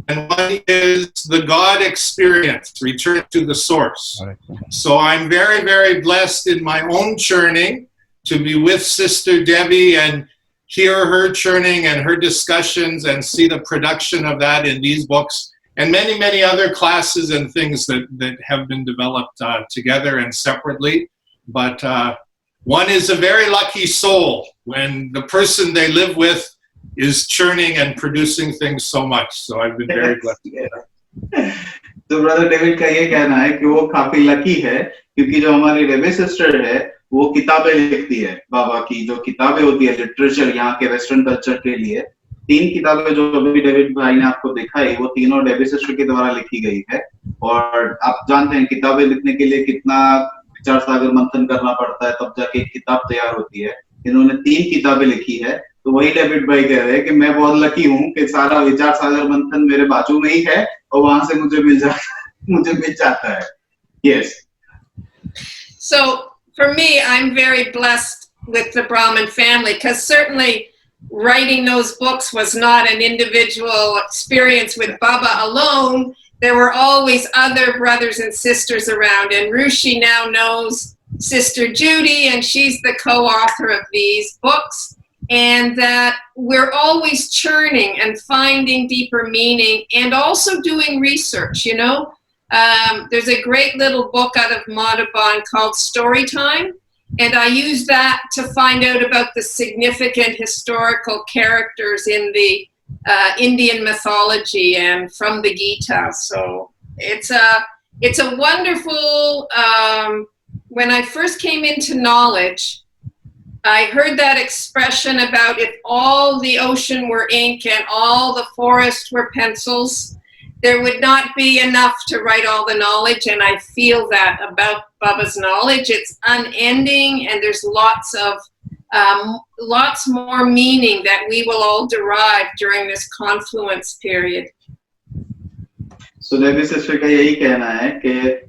And one is the God Experience, Return to the Source. So I'm very, very blessed in my own churning to be with Sister Debbie and hear her churning and her discussions and see the production of that in these books and many, many other classes and things that have been developed together and separately. But one is a very lucky soul when the person they live with is churning and producing things so much. So I've been very blessed. तो brother David का ये कहना है कि वो काफी lucky है, क्योंकि जो हमारी रेबे सिस्टर है वो किताबें लिखती है बाबा की, जो किताबें होती है लिटरेचर यहाँ के वेस्टर्न कल्चर के लिए। 3 किताबें जो अभी डेविड भाई ने आपको दिखाई, वो तीनों डेबी सिस्टर के द्वारा लिखी गई है। और आप जानते हैं किताबें लिखने के लिए कितना विचार सागर मंथन करना पड़ता है, तब जाके एक किताब तैयार होती है। इन्होंने 3 किताबें लिखी है। तो वही डेविड भाई कह रहे हैं कि मैं बहुत लकी हूँ कि सारा विचार सागर मंथन मेरे बाजू में ही है और वहां से मुझे मिल जाता है। Yes. So for me, I'm very blessed with the Brahmin family, because certainly writing those books was not an individual experience with Baba alone. There were always other brothers and sisters around, and Rushi now knows Sister Judy, and she's the co-author of these books, and that we're always churning and finding deeper meaning and also doing research, you know. There's a great little book out of Madhuban called Storytime, and I use that to find out about the significant historical characters in the Indian mythology and from the Gita. So it's a wonderful, when I first came into knowledge, I heard that expression about if all the ocean were ink and all the forest were pencils, there would not be enough to write all the knowledge, and I feel that about Baba's knowledge. It's unending, and there's lots more meaning that we will all derive during this confluence period. So Debbie sister का यही कहना है कि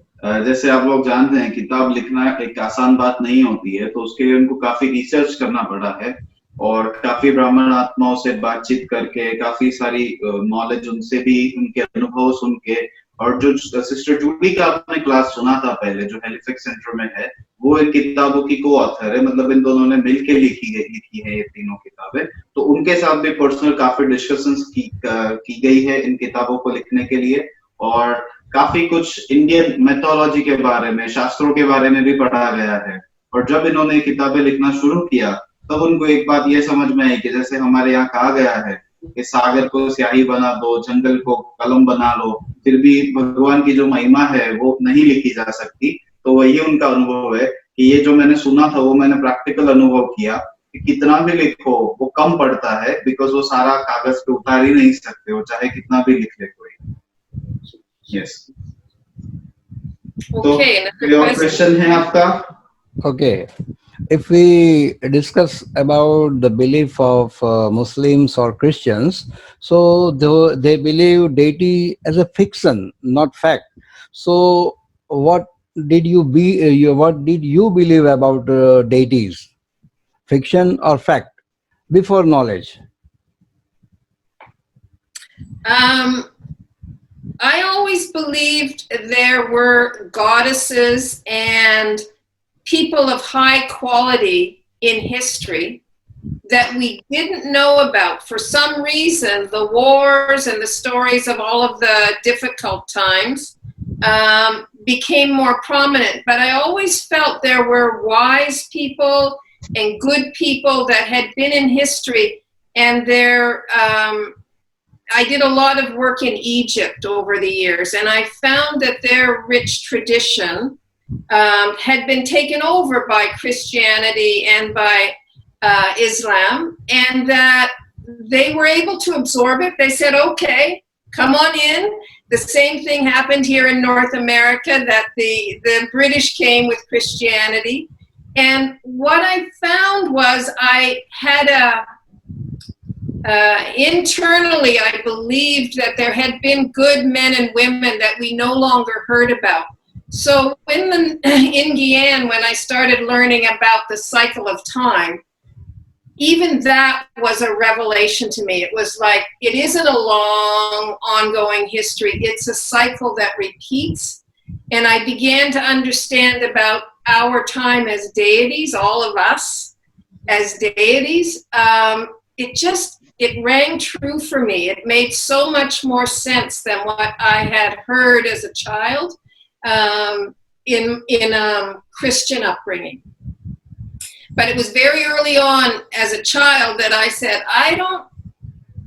जैसे आप लोग जानते हैं किताब लिखना एक आसान बात नहीं होती है, तो उसके लिए उनको काफी रिसर्च करना पड़ा है और काफी ब्राह्मण आत्माओं से बातचीत करके, काफी सारी नॉलेज उनसे भी, उनके अनुभव सुन के। और जो सिस्टर जूडी का आपने क्लास सुना था पहले, जो हैलिफैक्स सेंटर में है, वो इन किताबों की को ऑथर है, मतलब इन दोनों ने मिलके लिखी है ये तीनों किताबें। तो उनके साथ भी पर्सनल काफी डिस्कशंस की गई है इन किताबों को लिखने के लिए, और काफी कुछ इंडियन मैथोलॉजी के बारे में, शास्त्रों के बारे में भी पढ़ा गया है। और जब इन्होंने किताबें लिखना शुरू किया, तब उनको एक बात ये समझ में आई कि जैसे हमारे यहाँ कहा गया है कि सागर को स्याही बना दो, जंगल को कलम बना लो, फिर भी भगवान की जो महिमा है वो नहीं लिखी जा सकती। तो वही उनका अनुभव है कि ये जो मैंने सुना था वो मैंने प्रैक्टिकल अनुभव किया कि कितना भी लिखो वो कम पड़ता है, बिकॉज वो सारा कागज पे उतार ही नहीं सकते, वो चाहे कितना भी लिख ले कोई। यस। तो क्वेश्चन है आपका? Okay. If we discuss about the belief of Muslims or Christians, so they believe deity as a fiction, not fact. So, what what did you believe about deities, fiction or fact, before knowledge? Um, I always believed there were goddesses and people of high quality in history that we didn't know about. For some reason, the wars and the stories of all of the difficult times became more prominent. But I always felt there were wise people and good people that had been in history, and I did a lot of work in Egypt over the years, and I found that their rich tradition had been taken over by Christianity and by Islam, and that they were able to absorb it. They said, okay, come on in. The same thing happened here in North America, that the British came with Christianity. And what I found was I had internally, I believed that there had been good men and women that we no longer heard about. So in Guyana, when I started learning about the cycle of time, even that was a revelation to me. It was like, it isn't a long, ongoing history. It's a cycle that repeats. And I began to understand about our time as deities, all of us as deities. It rang true for me. It made so much more sense than what I had heard as a child in Christian upbringing. But it was very early on as a child that I said,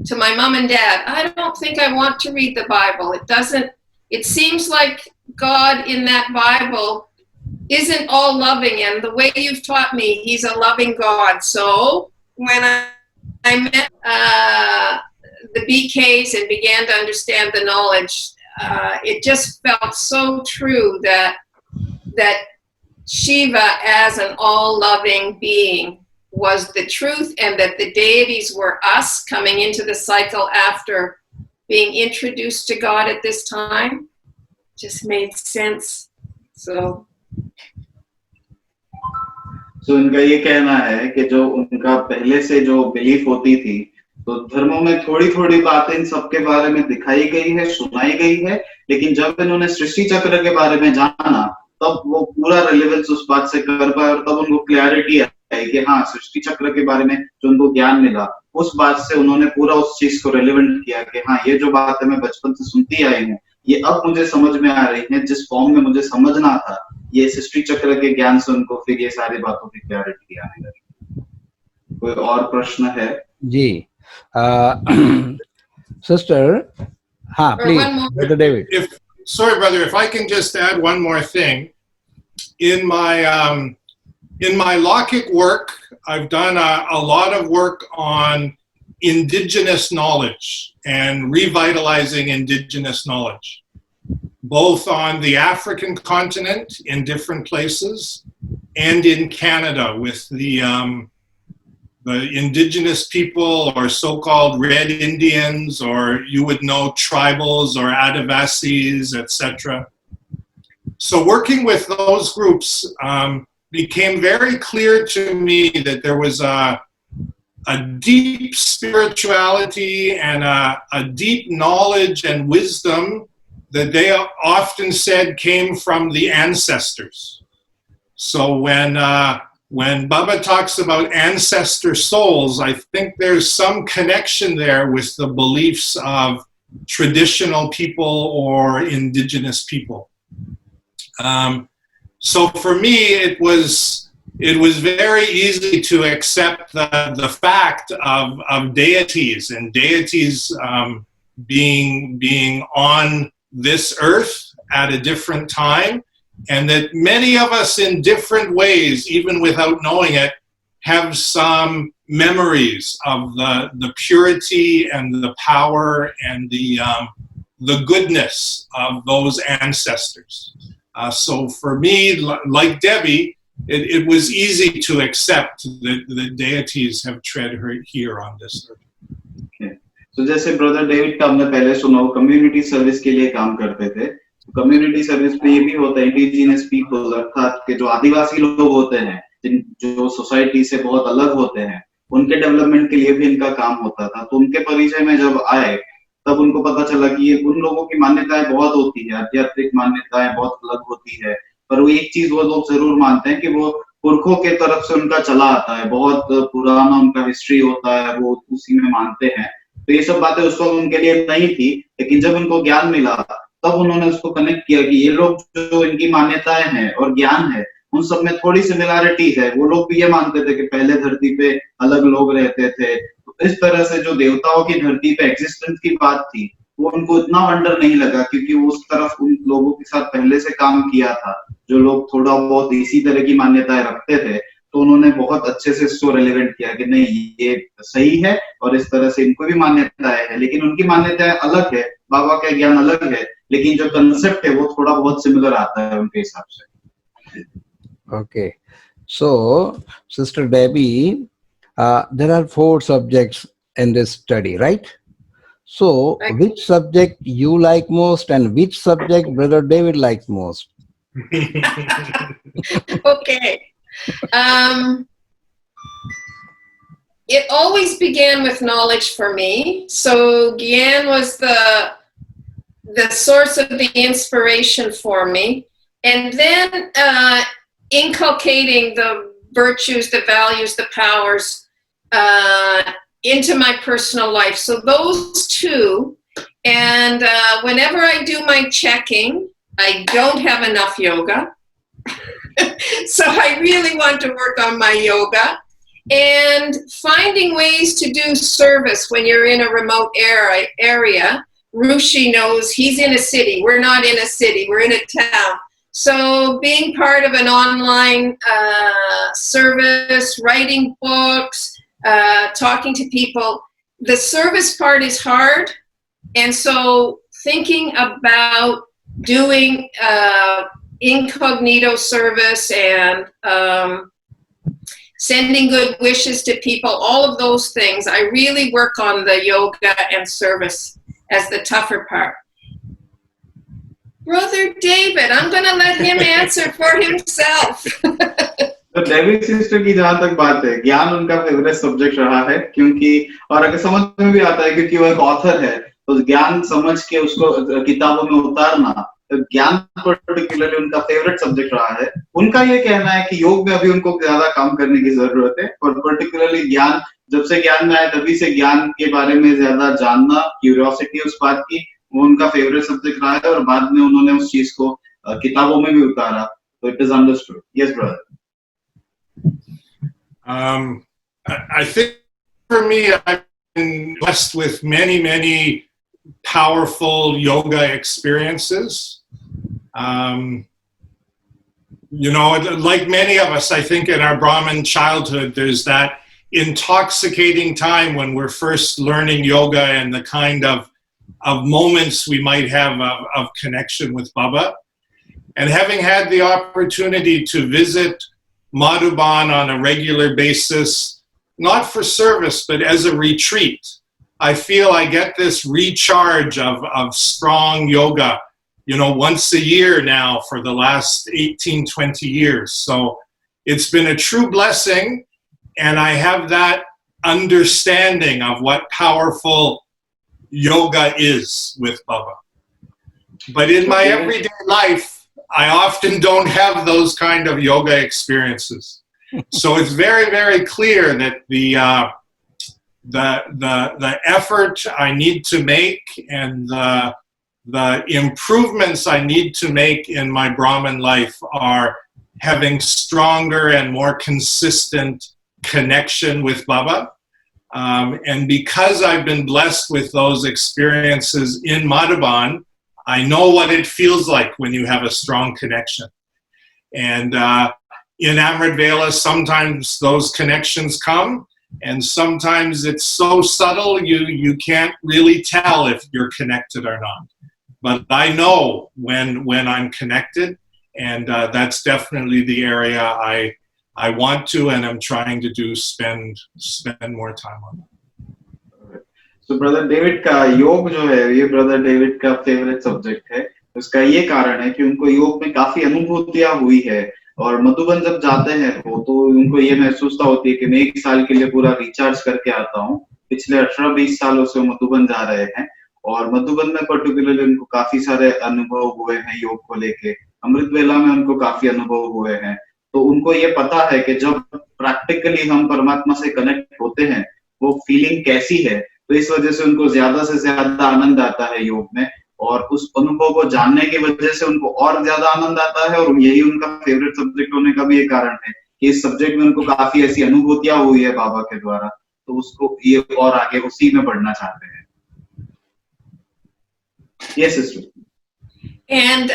to my mom and dad, I don't think I want to read the Bible. It seems like God in that Bible isn't all loving, and the way you've taught me, he's a loving God. So when I met the BKs and began to understand the knowledge, it just felt so true that Shiva as an all-loving being was the truth, and that the deities were us coming into the cycle after being introduced to God at this time. Just made sense. So इनका ये कहना है कि जो उनका पहले से जो बिलीफ होती थी, तो धर्मों में थोड़ी थोड़ी बातें इन सबके बारे में दिखाई गई है, सुनाई गई है, लेकिन जब इन्होंने सृष्टि चक्र के बारे में जाना, तब वो पूरा रिलेवेंस उस बात से कर पाए, और तब उनको क्लैरिटी आई कि हाँ, सृष्टि चक्र के बारे में जो उनको ज्ञान मिला, उस बात से उन्होंने पूरा उस चीज को रिलेवेंट किया कि हाँ, ये जो बातें मैं बचपन से सुनती आई हूँ, ये अब मुझे समझ में आ रही है, जिस फॉर्म में मुझे समझना था, ये सृष्टि चक्र के ज्ञान से उनको फिर ये सारी बातों की क्लैरिटी आने लगी। कोई और प्रश्न है? जी, sister, please, Brother David. Sorry, brother, if I can just add one more thing. In my Lokik work, I've done a lot of work on indigenous knowledge and revitalizing indigenous knowledge, both on the African continent in different places and in Canada with the indigenous people, or so-called Red Indians, or you would know tribals or Adivasis, etc. So working with those groups became very clear to me that there was a deep spirituality and a deep knowledge and wisdom that they often said came from the ancestors. So when Baba talks about ancestor souls, I think there's some connection there with the beliefs of traditional people or indigenous people. So for me, it was very easy to accept the fact of deities and deities being on this earth at a different time, and that many of us in different ways, even without knowing it, have some memories of the purity and the power and the goodness of those ancestors. So for me, like Debbie, it was easy to accept that the deities have tread here on this earth. तो जैसे brother David का हमने पहले सुना, वो community service के लिए काम करते थे। कम्युनिटी सर्विस में ये भी होता है, इंडिजिनस पीपल अर्थात के जो आदिवासी लोग होते हैं, जो सोसाइटी से बहुत अलग होते हैं, उनके डेवलपमेंट के लिए भी इनका काम होता था। तो उनके परिचय में जब आए तब उनको पता चला कि उन लोगों की मान्यताएं बहुत होती है, आध्यात्मिक मान्यताएं बहुत अलग होती है, पर वो एक चीज वो लोग जरूर मानते हैं कि वो पुरखों के तरफ से उनका चला आता है, बहुत पुराना उनका हिस्ट्री होता है, वो उसी में मानते हैं। तो ये सब बातें उस वक्त उनके लिए नहीं थी, लेकिन जब उनको ज्ञान मिला तब उन्होंने उसको कनेक्ट किया कि ये लोग जो इनकी मान्यताएं हैं और ज्ञान है, उन सब में थोड़ी सिमिलैरिटी है। वो लोग भी ये मानते थे कि पहले धरती पे अलग लोग रहते थे। तो इस तरह से जो देवताओं की धरती पे एग्जिस्टेंस की बात थी, वो उनको इतना वंडर नहीं लगा, क्योंकि वो उस तरफ उन लोगों के साथ पहले से काम किया था जो लोग थोड़ा बहुत इसी तरह की मान्यताएं रखते थे। तो उन्होंने बहुत अच्छे से इसको रेलेवेंट किया कि नहीं, ये सही है और इस तरह से इनको भी मान्यताएं है, लेकिन उनकी मान्यताएं अलग है, बाबा का ज्ञान अलग है, लेकिन जो कंसेप्ट है वो थोड़ा बहुत सिमिलर आता है उनके हिसाब से। Okay, so Sister Debbie, there are 4 subjects in this study, right? So which subject you like most and which subject Brother David likes most? Okay. It always began with knowledge for me. So Gyan was the source of the inspiration for me. And then inculcating the virtues, the values, the powers into my personal life. So those 2. And whenever I do my checking, I don't have enough yoga. So I really want to work on my yoga. And finding ways to do service when you're in a remote area. Rushi knows he's in a city. We're not in a city. We're in a town. So being part of an online service, writing books, talking to people, the service part is hard. And so thinking about doing incognito service and sending good wishes to people, all of those things, I really work on the yoga and service as the tougher part. Brother David, I'm going to let him answer for himself. तो David sister की जहां तक बात है, ज्ञान उनका favourite subject रहा है, क्योंकि और अगर समझ में भी आता है क्योंकि वो एक ऑथर है, तो ज्ञान समझ के उसको किताबों में उतारना, तो ज्ञान पर्टिकुलरली उनका फेवरेट सब्जेक्ट रहा है। उनका ये कहना है कि योग में अभी उनको ज्यादा काम करने की जरूरत है, और पर्टिकुलरली ज्ञान, जब से ज्ञान में आया तभी से ज्ञान के बारे में ज्यादा जानना, क्यूरियोसिटी उस बात की, वो उनका फेवरेट सब्जेक्ट रहा है, और बाद में उन्होंने उस चीज को किताबों में भी उतारा। तो it is understood. Yes brother. I think for me, I've been blessed with many, many powerful yoga experiences. You know, like many of us, I think in our Brahmin childhood, there's that intoxicating time when we're first learning yoga and the kind of moments we might have of connection with Baba. And having had the opportunity to visit Madhuban on a regular basis, not for service, but as a retreat, I feel I get this recharge of strong yoga, you know, once a year now for the last 18, 20 years. So it's been a true blessing, and I have that understanding of what powerful yoga is with Baba. But in my everyday life, I often don't have those kind of yoga experiences. So it's very, very clear that the effort I need to make and the improvements I need to make in my Brahmin life are having stronger and more consistent connection with Baba. And because I've been blessed with those experiences in Madhuban, I know what it feels like when you have a strong connection. And in Amrit Vela, sometimes those connections come, and sometimes it's so subtle you can't really tell if you're connected or not. But I know when I'm connected, and that's definitely the area I want to and I'm trying to do spend more time on. So brother David का योग जो है ये brother David का favourite subject है। उसका ये कारण है कि उनको योग में काफी अनुभूतियां हुई है और मधुबन जब जाते हैं वो तो उनको ये महसूसता होती है कि मैं 1 साल के लिए पूरा रिचार्ज करके आता हूँ। पिछले 18-20 सालों से मधुबन जा रहे हैं और मधुबन में पर्टिकुलरली उनको काफी सारे अनुभव हुए हैं योग को लेके। अमृत वेला में उनको काफी अनुभव हुए हैं, तो उनको ये पता है कि जब प्रैक्टिकली हम परमात्मा से कनेक्ट होते हैं वो फीलिंग कैसी है। तो इस वजह से उनको ज्यादा से ज्यादा आनंद आता है योग में और उस अनुभव को जानने की वजह से उनको और ज्यादा आनंद आता है और यही उनका फेवरेट सब्जेक्ट होने का भी एक कारण है कि इस सब्जेक्ट में उनको काफी ऐसी अनुभूतियां हुई है बाबा के द्वारा, तो उसको ये और आगे उसी में बढ़ना चाहते हैं। Yes, sister. And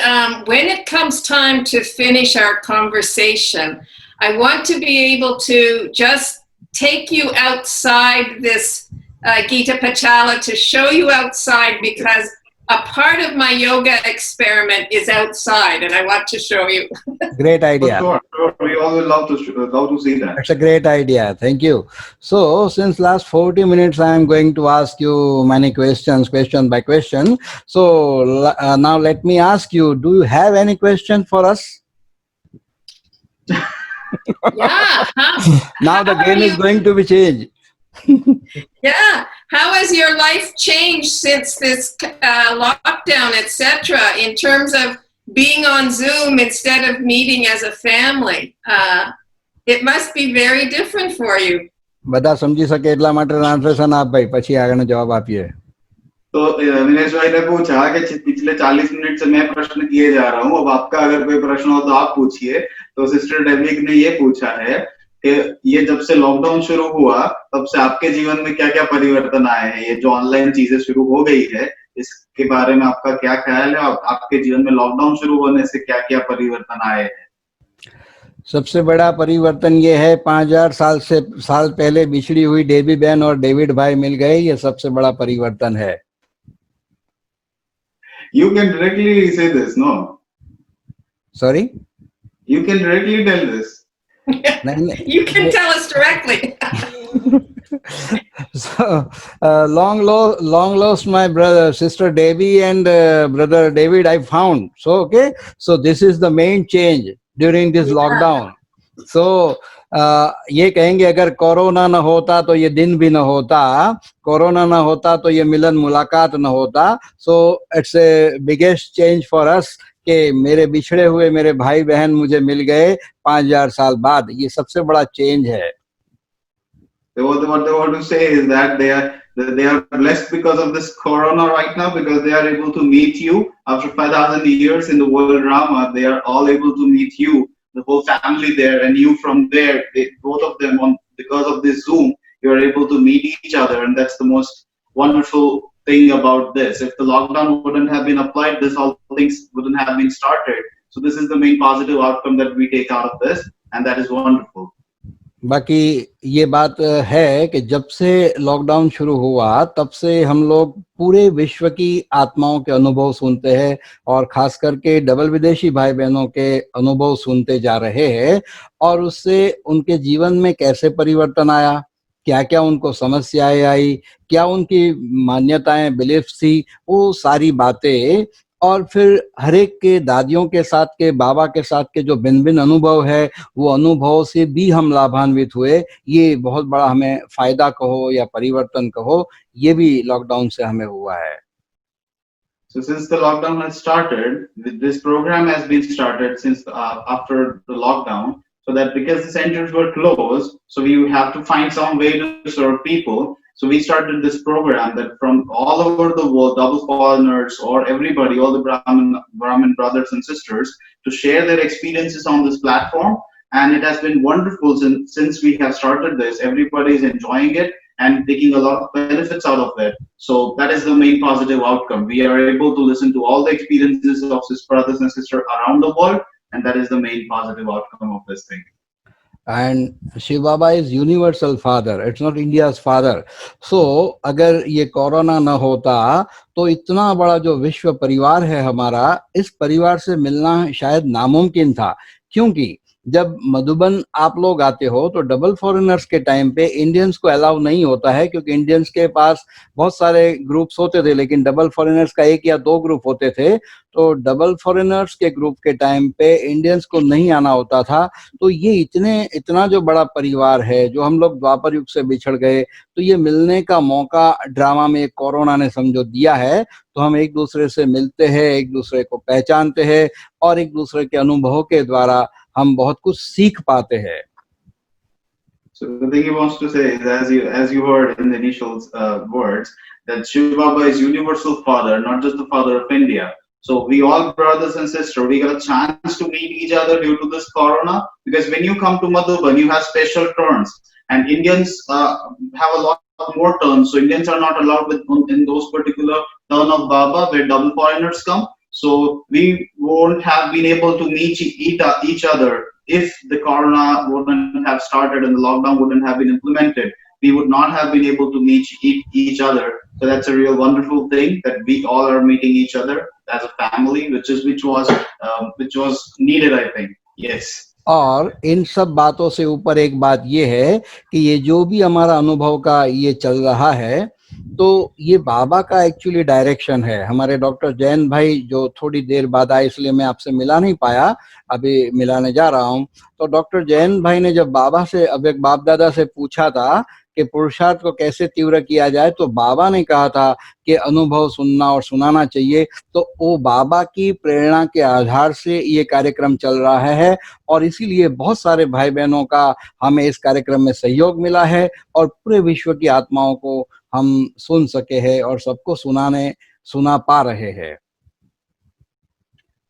when it comes time to finish our conversation, I want to be able to just take you outside this Gita Pachala to show you outside, because a part of my yoga experiment is outside and I want to show you. Great idea. Sure. We all would love to see that. That's a great idea. Thank you. So since last 40 minutes, I am going to ask you many questions, question by question. So now let me ask you, do you have any question for us? Yeah. Now the game is going to be changed. Yeah. How has your life changed since this lockdown, etc., in terms of being on Zoom instead of meeting as a family? It must be very different for you. બધા સમજી શકે એટલા માટે translation આપ ભાઈ, પછી આગળનો જવાબ આપીએ. तो विनेश भाई ने पूछा कि पिछले 40 मिनट से मैं प्रश्न किए जा रहा हूँ, अब आपका अगर कोई प्रश्न हो तो आप पूछिए। तो सिस्टर डेबी ने ये पूछा है कि ये जब से लॉकडाउन शुरू हुआ तब से आपके जीवन में क्या क्या परिवर्तन आए हैं, ये जो ऑनलाइन चीजें शुरू हो गई है इसके बारे में आपका क्या ख्याल है, आपके जीवन में लॉकडाउन शुरू होने से क्या क्या परिवर्तन आए हैं? सबसे बड़ा परिवर्तन ये है 5000 साल पहले बिछड़ी हुई डेबी बहन और डेविड भाई मिल गए, ये सबसे बड़ा परिवर्तन है। You can directly say this, no? Sorry? You can directly tell this. You can tell us directly. So, long lost my brother, sister Debbie and brother David I found. So, okay. So, this is the main change during this lockdown. So, ये कहेंगे अगर corona न होता तो ये दिन भी न होता, कोरोना न होता तो ये मिलन मुलाकात न होता. So, it's a biggest change for us कि मेरे बिछड़े हुए मेरे भाई बहन मुझे मिल गए 5000 साल बाद, ये सबसे बड़ा चेंज है. What they want to say is that they are blessed because of this corona right now, because they are able to meet you after 5,000 years in the world Rama. They are all able to meet you, the whole family there, and you from there. Both of them, because of this Zoom, you are able to meet each other, and that's the most wonderful thing about this. If the lockdown wouldn't have been applied, this all things wouldn't have been started. So this is the main positive outcome that we take out of this, and that is wonderful. बाकी ये बात है कि जब से lockdown शुरू हुआ तब से हम लोग पूरे विश्व की आत्माओं के अनुभव सुनते हैं और खास करके डबल विदेशी भाई बहनों के अनुभव सुनते जा रहे हैं और उससे उनके जीवन में कैसे परिवर्तन आया, क्या क्या उनको समस्याएं आई, क्या उनकी मान्यताएं बिलीफ्स थी, वो सारी बातें और फिर हर एक के दादियों के साथ के बाबा के साथ के जो भिन्न भिन्न अनुभव है वो अनुभव से भी हम लाभान्वित हुए. ये बहुत बड़ा हमें फायदा कहो या परिवर्तन कहो, ये भी लॉकडाउन से हमें हुआ है. So since the lockdown has started, this program has been started since after the lockdown, so that because the centers were closed, so we have to find some way to serve people. So we started this program that from all over the world, double foreigners or everybody, all the Brahmin brothers and sisters, to share their experiences on this platform. And it has been wonderful since we have started this. Everybody is enjoying it and taking a lot of benefits out of it. So that is the main positive outcome. We are able to listen to all the experiences of his brothers and sisters around the world, and that is the main positive outcome of this thing. And Shiv Baba is universal father. It's not India's father. So अगर ये corona न होता तो इतना बड़ा जो विश्व परिवार है हमारा, इस परिवार से मिलना शायद नामुमकिन था। क्योंकि जब मधुबन आप लोग आते हो तो डबल फॉरेनर्स के टाइम पे इंडियंस को अलाउ नहीं होता है, क्योंकि इंडियंस के पास बहुत सारे ग्रुप्स होते थे, लेकिन डबल फॉरेनर्स का 1 या 2 ग्रुप होते थे। तो डबल फॉरेनर्स के ग्रुप के टाइम पे इंडियंस को नहीं आना होता था। तो ये इतना जो बड़ा परिवार है, जो हम लोग द्वापर युग से बिछड़ गए, तो ये मिलने का मौका ड्रामा में कोरोना ने समझो दिया है। तो हम एक दूसरे से मिलते हैं, एक दूसरे को पहचानते हैं, और एक दूसरे के अनुभवों के द्वारा हम बहुत कुछ सीख पाते हैं। So the thing he wants to say is, as you heard in the initial words, that Shiv Baba is universal father, not just the father of India. So we all brothers and sisters, we got a chance to meet each other due to this corona, because when you come to Madhuban, you have special turns, and Indians have a lot more turns. So Indians are not allowed in those particular turn of Baba where double foreigners come. So we won't have been able to meet each other if the corona wouldn't have started and the lockdown wouldn't have been implemented. We would not have been able to meet each other. So that's a real wonderful thing, that we all are meeting each other as a family, which was needed, I think. Yes. और इन सब बातों से ऊपर एक बात ये है कि ये जो भी हमारा अनुभव का ये चल रहा है, तो ये बाबा का एक्चुअली डायरेक्शन है। हमारे डॉक्टर जैन भाई जो थोड़ी देर बाद आए, इसलिए मैं आपसे मिला नहीं पाया, अभी मिलाने जा रहा हूँ। तो डॉक्टर जैन भाई ने जब बाबा से, अब एक बाप दादा से पूछा था कि पुरुषार्थ को कैसे तीव्र किया जाए, तो बाबा ने कहा था कि अनुभव सुनना और सुनाना चाहिए। तो वो बाबा की प्रेरणा के आधार से ये कार्यक्रम चल रहा है, और इसीलिए बहुत सारे भाई बहनों का हमें इस कार्यक्रम में सहयोग मिला है, और पूरे विश्व की आत्माओं को हम सुन सके हैं और सबको सुना पा रहे हैं।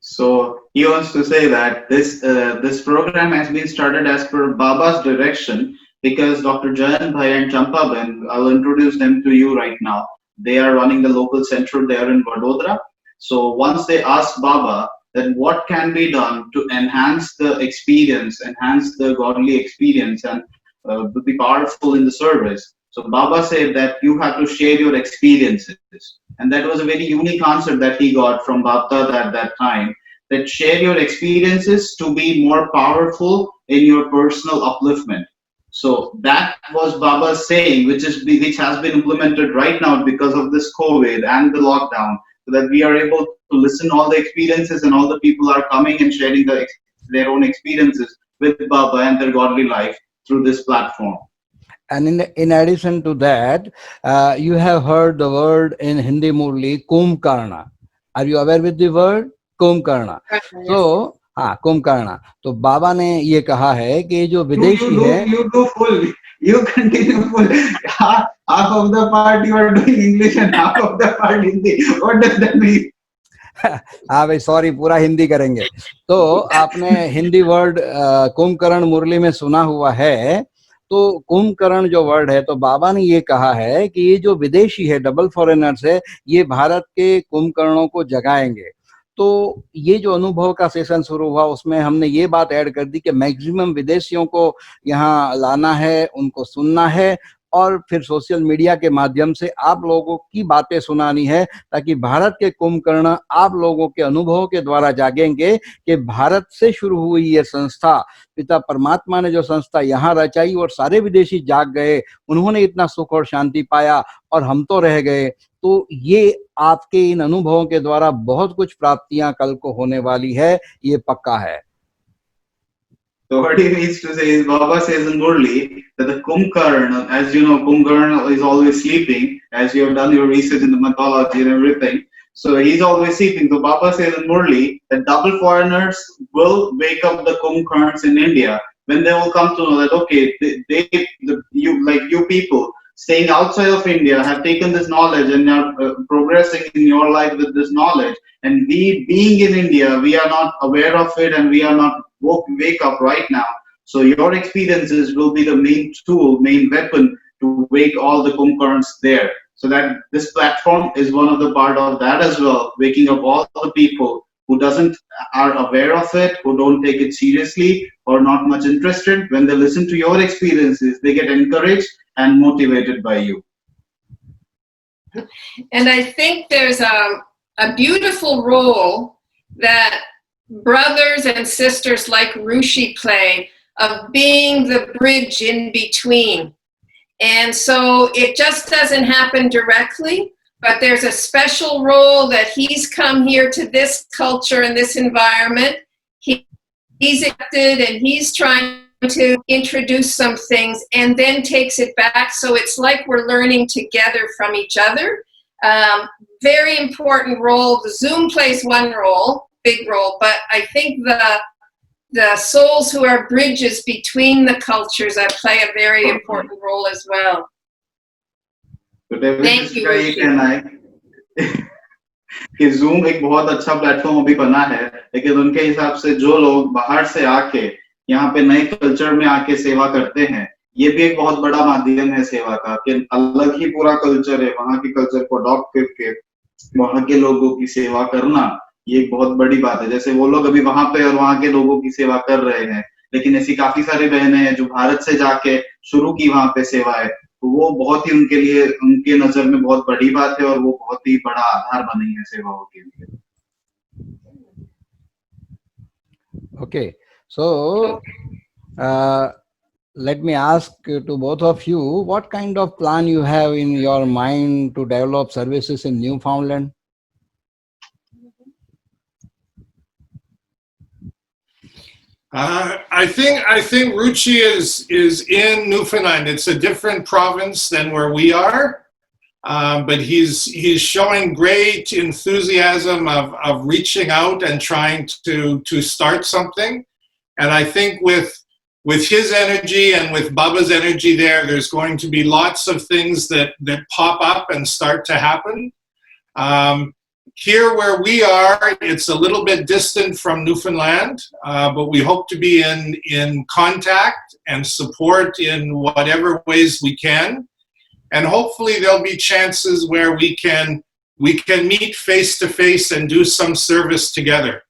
So he wants to say that this program has been started as per Baba's direction, because Dr. Jayan Bhai and Champa Ben, I'll introduce them to you right now. They are running the local center there in Vadodara. So once they asked Baba that what can be done to enhance the experience, enhance the godly experience, and to be powerful in the service. So Baba said that you have to share your experiences. And that was a very unique answer that he got from Bapdada at that time, that share your experiences to be more powerful in your personal upliftment. So that was Baba's saying, which has been implemented right now because of this COVID and the lockdown, so that we are able to listen all the experiences, and all the people are coming and sharing their own experiences with Baba and their godly life through this platform. And in addition to that, you have heard the word in Hindi Murli, Kumbh Karna. Are you aware with the word Kumbh Karna? So हाँ, कुंभ करना। तो बाबा ने ये कहा है कि जो विदेशी है, you continue full. Half of the part you are doing English and half of the part Hindi. What does that mean? हाँ भाई सॉरी, पूरा हिंदी करेंगे। तो आपने हिंदी वर्ड कुंभकर्ण मुरली में सुना हुआ है। तो कुंभकर्ण जो वर्ड है, तो बाबा ने ये कहा है कि ये जो विदेशी है, डबल फॉरेनर्स है, ये भारत के कुंभकर्णों को जगाएंगे। तो ये जो अनुभव का सेशन शुरू हुआ, उसमें हमने ये बात ऐड कर दी कि मैक्सिमम विदेशियों को यहाँ लाना है, उनको सुनना है, और फिर सोशल मीडिया के माध्यम से आप लोगों की बातें सुनानी है, ताकि भारत के कुंभकर्ण आप लोगों के अनुभवों के द्वारा जागेंगे कि भारत से शुरू हुई ये संस्था, पिता परमात्मा ने जो संस्था यहाँ रचाई और सारे विदेशी जाग गए, उन्होंने इतना सुख और शांति पाया और हम तो रह गए। तो ये आपके इन अनुभवों के द्वारा बहुत कुछ प्राप्तियां कल को होने वाली है, ये पक्का है। So what he needs to say is, Baba says in Murli that the Kumbhkarna, as you know, Kumbhkarna is always sleeping, as you have done your research in the mythology and everything. So he's always sleeping. So Baba says in Murli that double foreigners will wake up the Kumbhkarns in India, when they will come to know that, okay, you people staying outside of India have taken this knowledge and are progressing in your life with this knowledge. And we, being in India, we are not aware of it, and we are not wake up right now. So your experiences will be the main tool, main weapon to wake all the Kumbhkarns there. So that this platform is one of the part of that as well, waking up all the people who doesn't are aware of it, who don't take it seriously or not much interested, when they listen to your experiences, they get encouraged and motivated by you. And I think there's a beautiful role that brothers and sisters like Rushi play of being the bridge in between. And so it just doesn't happen directly, but there's a special role that he's come here to this culture and this environment. He's accepted and he's trying to introduce some things and then takes it back. So it's like we're learning together from each other. Very important role. The Zoom plays one role, big role, but I think the souls who are bridges between the cultures play a very important role as well. तो David Thank sister you, का ये Rushi. कहना है कि zoom एक बहुत अच्छा platform अभी बना है, लेकिन उनके हिसाब से जो लोग बाहर से आके यहाँ पे नए कल्चर में आके सेवा करते हैं, ये भी एक बहुत बड़ा माध्यम है सेवा का, कि अलग ही पूरा कल्चर है, वहाँ के कल्चर को अडॉप्ट करके वहाँ के लोगों की सेवा करना, ये एक बहुत बड़ी बात है। जैसे वो लोग अभी वहाँ पे और वहाँ के लोगों की सेवा कर रहे हैं, लेकिन ऐसी काफी सारी बहनें हैं जो भारत से जाके शुरू की वहाँ पे सेवा है, तो वो बहुत ही उनके लिए, उनके नजर में बहुत बड़ी बात है और वो बहुत ही बड़ा आधार बनी है सेवाओं के लिए। Okay, so let me ask to both of you, what kind of plan you have in your mind to develop services in Newfoundland? I think Ruchi is in Newfoundland. It's a different province than where we are, but he's showing great enthusiasm of reaching out and trying to start something. And I think with his energy and with Baba's energy there's going to be lots of things that pop up and start to happen. Here where we are, it's a little bit distant from Newfoundland, but we hope to be in contact and support in whatever ways we can. And hopefully there'll be chances where we can meet face to face and do some service together.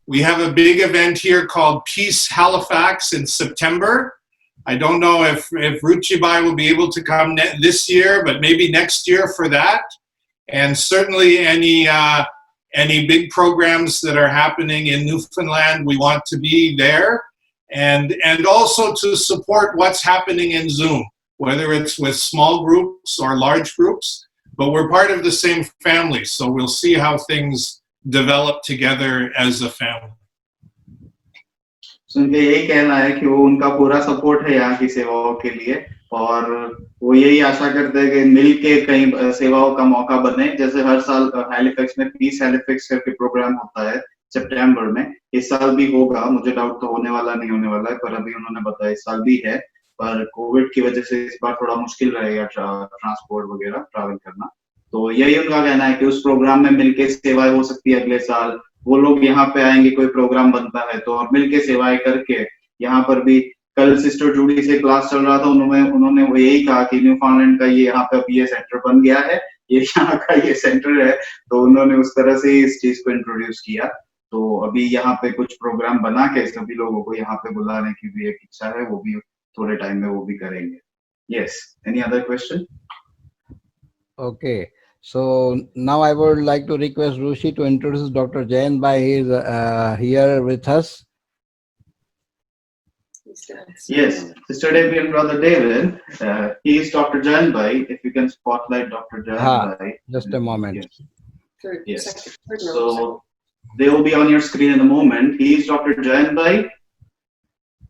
We have a big event here called Peace Halifax in September. I don't know if Ruchi Bai will be able to come this year, but maybe next year for that. And certainly any big programs that are happening in Newfoundland, we want to be there, and also to support what's happening in Zoom, whether it's with small groups or large groups, but we're part of the same family, so we'll see how things develop together as a family. So उनका यही कहना है कि वो उनका पूरा support है यहाँ की सेवाओं के लिए, और वो यही आशा करते हैं कि मिलके कहीं सेवाओं का मौका बने। जैसे हर साल हैलिफैक्स में पीस हैलिफैक्स करके प्रोग्राम होता है सितंबर में, इस साल भी होगा, मुझे डाउट तो होने वाला नहीं होने वाला है, पर अभी उन्होंने बताया इस साल भी है, पर कोविड की वजह से इस बार थोड़ा मुश्किल रहेगा ट्रांसपोर्ट वगैरह ट्रैवल करना। तो यही उनका कहना है कि उस प्रोग्राम में मिलके सेवाएं हो सकती है अगले साल, वो लोग यहाँ पे आएंगे, कोई प्रोग्राम बनता है तो, और मिलके सेवाएं करके यहाँ पर भी। कल सिस्टर जूडी से क्लास चल रहा था, उन्होंने वो यही कहा कि न्यूफाउंडलैंड का ये यहाँ पे अभी ये सेंटर बन गया है, ये यहाँ का ये सेंटर है, तो उन्होंने उस तरह से इस चीज को इंट्रोड्यूस किया। तो अभी यहाँ पे कुछ प्रोग्राम बना के सभी लोगों को यहाँ पे बुलाने की भी एक इच्छा है, वो भी थोड़े टाइम में वो भी करेंगे। Yes, any other question? Okay, so now I would like to request Rushi to introduce Dr. Jain Bhai. He is here with us. Yes, Sister Debbie and Brother David, he is Dr. Jain Bhai. If you can spotlight Dr. Jain Bhai. Just a moment. Yes. So they will be on your screen in a moment. He is Dr. Jain Bhai,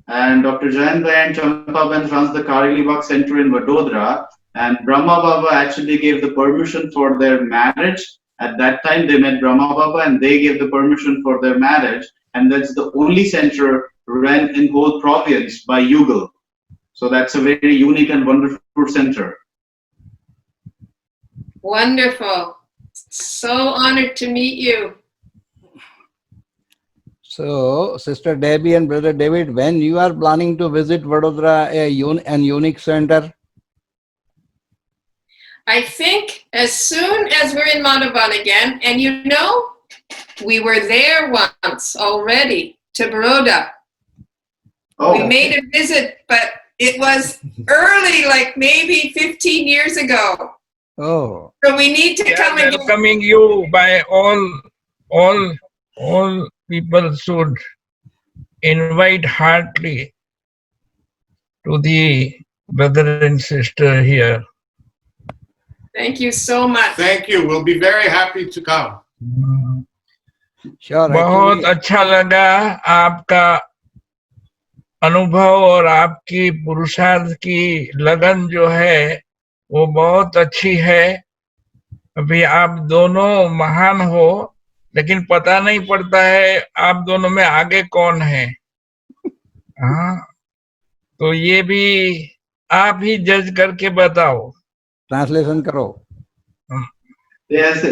and Dr. Jain Bhai and Champaban runs the Karelibaug Center in Vadodara. And Brahma Baba actually gave the permission for their marriage. At that time, they met Brahma Baba and they gave the permission for their marriage. And that's the only center run in whole province by Yugal. So that's a very unique and wonderful center. Wonderful. So honored to meet you. So, Sister Debbie and Brother David, when you are planning to visit Vadodara, an unique center? I think as soon as we're in Madhavan again, and you know, We were there once already to Baroda. Oh, We made a visit, but it was early, like maybe 15 years ago. Oh, So we need to We are come again. welcoming you by all people should invite heartily to the brother and sister here. Thank you so much. Thank you. We'll be very happy to come. sure. बहुत Actually, अच्छा लगा आपका अनुभव और आपकी पुरुषार्थ की लगन जो है वो बहुत अच्छी है। अभी आप दोनों महान हो, लेकिन पता नहीं पड़ता है आप दोनों में आगे कौन है। हाँ, तो ये भी आप ही जज करके बताओ। translation karo. yes,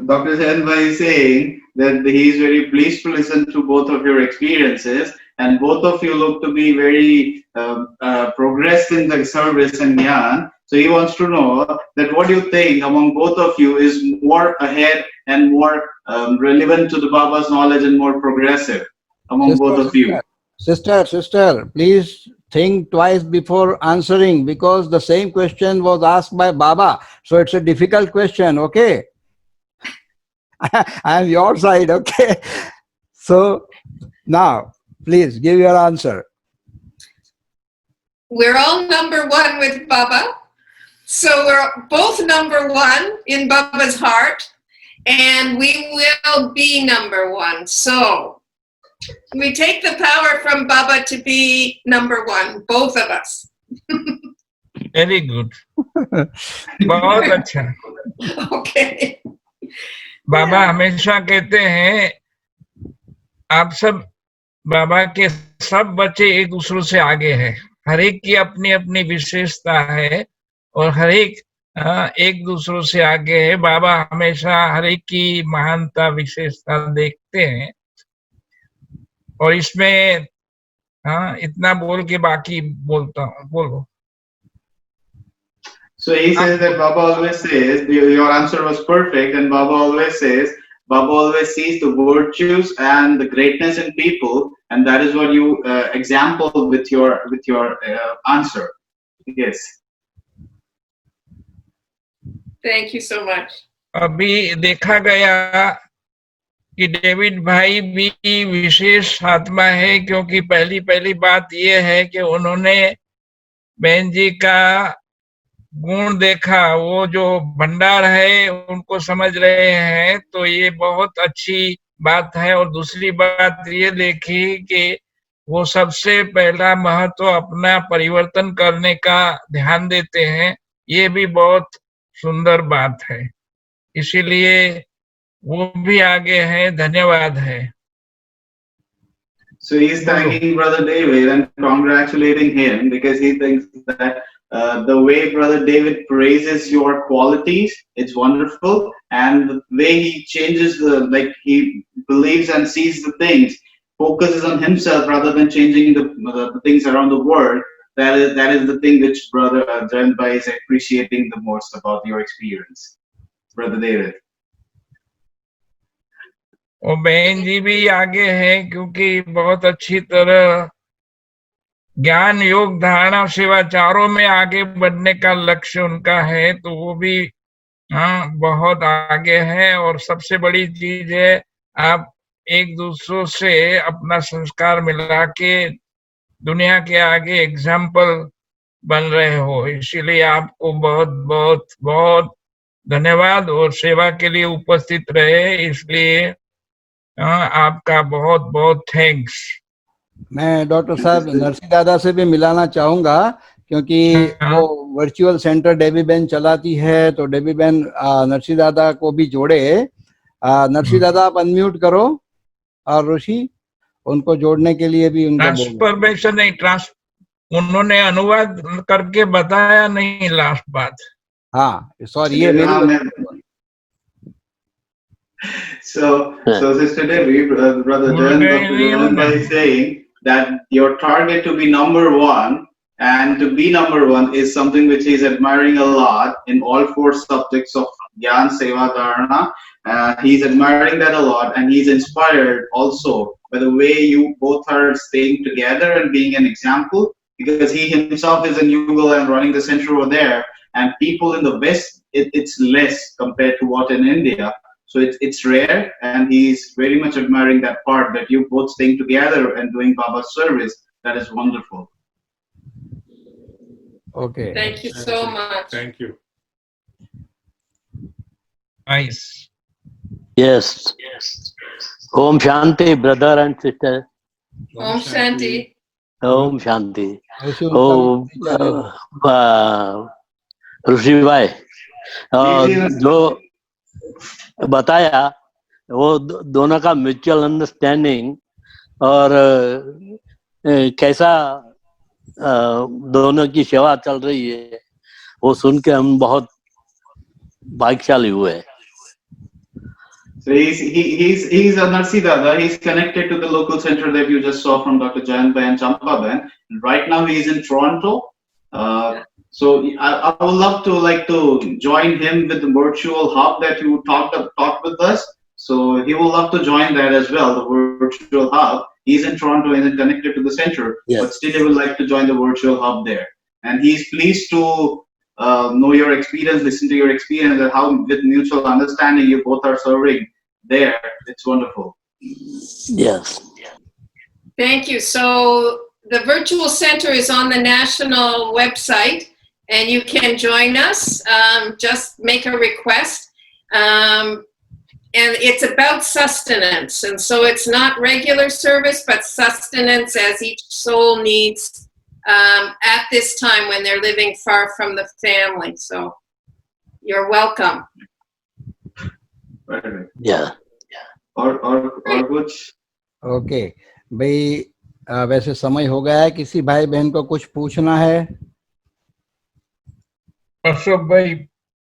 Dr. Senbhai is saying that he is very pleased to listen to both of your experiences, and both of you look to be very progressed in the service and Gyan. So he wants to know that what do you think among both of you is more ahead and more relevant to the Baba's knowledge and more progressive among both of you? Sister, please think twice before answering, because the same question was asked by Baba. So it's a difficult question, okay? I am your side, okay? So now, please give your answer. We're all number one with Baba. So we're both number one in Baba's heart, and we will be number one. So we take the power from Baba to be number one, both of us. Very good, बहुत अच्छा। Okay. बाबा हमेशा कहते हैं आप सब, बाबा के सब बच्चे एक दूसरे से आगे हैं। हर एक की अपनी अपनी विशेषता है और हर एक दूसरों से आगे है। बाबा हमेशा हर एक की महानता विशेषता देखते हैं। और इसमें इतना बोल के बाकी बोलता हूँ, बोलो। So he says that Baba always says, your answer was perfect, and Baba always says, Baba always sees the virtues and the greatness in people, and that is what you example with your answer. Yes. Thank you so much. अभी देखा गया कि David भाई भी विशेष आत्मा है, क्योंकि पहली बात ये है कि उन्होंने बहन जी का गुण देखा, वो जो भंडार है उनको समझ रहे हैं, तो ये बहुत अच्छी बात है। और दूसरी बात ये देखी कि वो सबसे पहला महत्व अपना परिवर्तन करने का ध्यान देते हैं, ये भी बहुत सुंदर बात है। इसीलिए वो भी आगे है। धन्यवाद है। So he's thanking Brother David and congratulating him because he thinks that the way Brother David praises your qualities, it's wonderful, and the way he changes he believes and sees the things, focuses on himself rather than changing the things around the world. That is the thing which Brother Janbai is appreciating the most about your experience, Brother David. और बहन जी भी आगे हैं, क्योंकि बहुत अच्छी तरह ज्ञान योग धारणा सेवा चारों में आगे बढ़ने का लक्ष्य उनका है, तो वो भी बहुत आगे है। और सबसे बड़ी चीज है आप एक दूसरों से अपना संस्कार मिला के दुनिया के आगे एग्जाम्पल बन रहे हो, इसीलिए आपको बहुत बहुत बहुत धन्यवाद। और सेवा के लिए उपस्थित रहे, इसलिए आपका बहुत बहुत थैंक्स। मैं डॉक्टर साहब नरसी दादा से भी मिलाना चाहूंगा, क्योंकि वो वर्चुअल सेंटर डेबी बहन चलाती है, तो डेबी बहन नरसी दादा को भी जोड़े। नरसी दादा आप अनम्यूट करो, और ऋषि उनको जोड़ने के लिए भी उनको ट्रांसफॉर्मेशन नहीं, उन्होंने अनुवाद करके बताया नहीं लास्ट बात। हाँ सॉरी, ये मेरी So Sister Debbie, Brother Janbai is saying that your target to be number one, and to be number one is something which he is admiring a lot in all four subjects of Gyan Seva Dharana. He's admiring that a lot, and he's inspired also by the way you both are staying together and being an example, because he himself is in Yugal and running the center over there, and people in the West, it's less compared to what in India. So it's rare, and he's very much admiring that part, that you both staying together and doing Baba's service. That is wonderful. Okay. Thank you so much. Thank you. Nice. Yes. Om Shanti, brother and sister. Om Shanti. Om Shanti. ऐसे उनका Oh, चले ऋषि भाई, जो बताया वो दोनों का mutual understanding और कैसा दोनों की सेवा चल रही है, वो सुन के हम बहुत भाग्यशाली हुए. So he's a Narsi Dada. He's connected to the local center that you just saw from Dr. Jayanbhai and Champaban. Right now he's in Toronto. So I would love to join him with the virtual hub that you talked with us. So he will love to join that as well, the virtual hub. He's in Toronto and connected to the center, Yes. but still he would like to join the virtual hub there. And he's pleased to know your experience, listen to your experience, and how with mutual understanding you both are serving there. It's wonderful. Yes. Thank you. So the virtual center is on the national website, and you can join us. Just make a request. And it's about sustenance. And so it's not regular service, but sustenance as each soul needs at this time when they're living far from the family. So you're welcome. Yeah. और कुछ? Okay भाई, वैसे समय हो गया है. किसी भाई बहन को कुछ पूछना है? अशोक भाई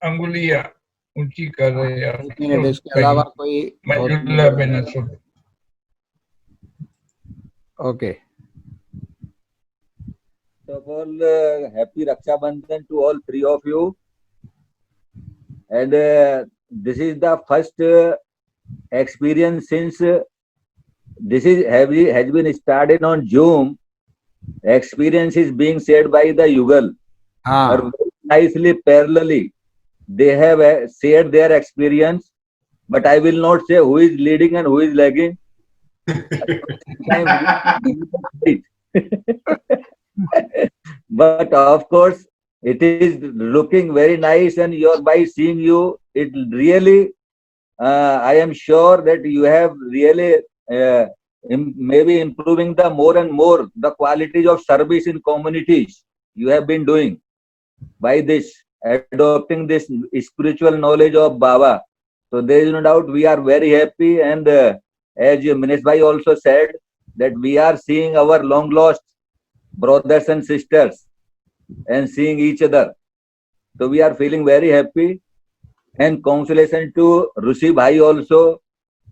अंगुलिया ऊंची कर रहे हैं. इसके अलावा कोई? Okay. First of all, happy Raksha Bandhan to all three of you. And this is the first experience since this has been started on Zoom. Experience is being shared by the Yugal. Or nicely, parallelly, they have shared their experience. But I will not say who is leading and who is lagging. But of course, it is looking very nice, and by seeing you, it really, I am sure that you have really maybe improving the more and more the qualities of service in communities you have been doing by this, adopting this spiritual knowledge of Baba. So there is no doubt we are very happy, and as Minesh Bhai also said, that we are seeing our long lost brothers and sisters and seeing each other. So we are feeling very happy, and congratulations to Rishi Bhai also,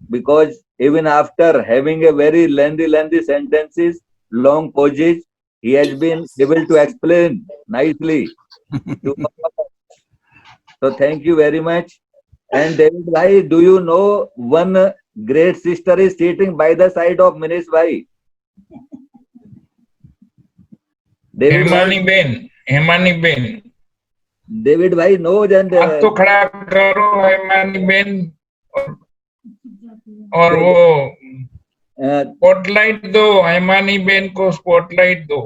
because even after having a very lengthy sentences, long pauses, he has been able to explain nicely. So thank you very much. And David Bhai, do you know one great sister is sitting by the side of Minesh Bhai? Hemani ben David Bhai knows, and हाथ तो खड़ा करो Hemani Ben, और वो spotlight दो हेमानी बेन को, spotlight दो.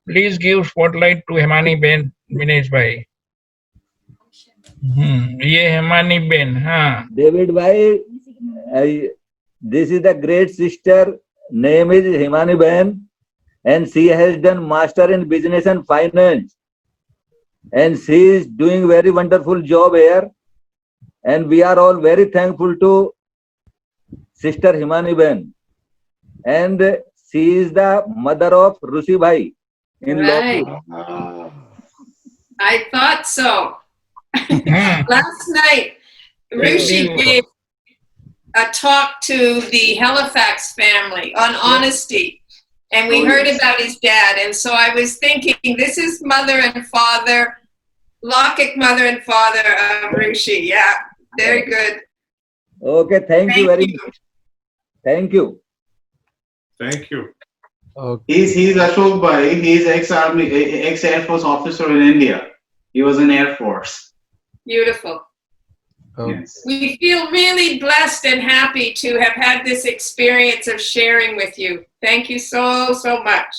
Please give spotlight to Hemani ben. Minesh bhai, ये हेमानी बेन. हाँ, David Bhai, this is the great sister. Name is Himani Ben, and she has done master in business and finance, and she is doing very wonderful job here, and we are all very thankful to sister Himani Ben, and she is the mother of Rishi Bhai in Right. Lopur. I thought so. Last night, Rishi gave a talk to the Halifax family on honesty, and we heard about his dad. And so I was thinking, this is mother and father, Lokik mother and father of Rishi. Yeah, Very good. Okay, thank you very you. much. Thank you. Thank you. Okay. He's Ashok Bhai. He's ex-army, ex-Air Force officer in India. He was in Air Force. Beautiful. Okay. Yes. We feel really blessed and happy to have had this experience of sharing with you. Thank you so, so much.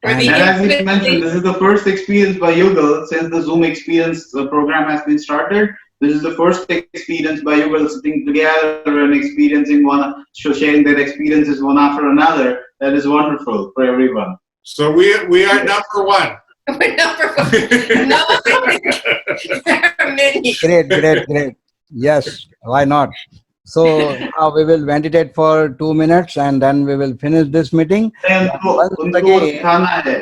For And the And as he infinite- mentioned, this is the first experience by Yugal since the Zoom experience program has been started. This is the first experience by Yugal sitting together and experiencing sharing their experiences one after another. That is wonderful for everyone. So we are number one. Number one. No, I think there are many. Great. Yes, why not? So now we will meditate for 2 minutes and then we will finish this meeting. Once उनको again, दिखाना है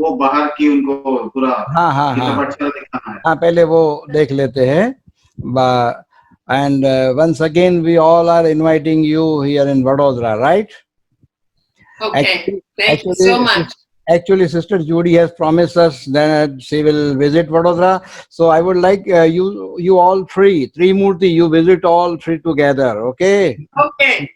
वो बाहर की उनको पूरा हाँ, दिखाना है. पहले वो देख लेते हैं. And once again, we all are inviting you here in Vadodara, right? Okay. Thank you so much. Actually, Sister Judy has promised us that she will visit Vadodara. So I would like you all three Murti, you visit all three together, okay? Okay.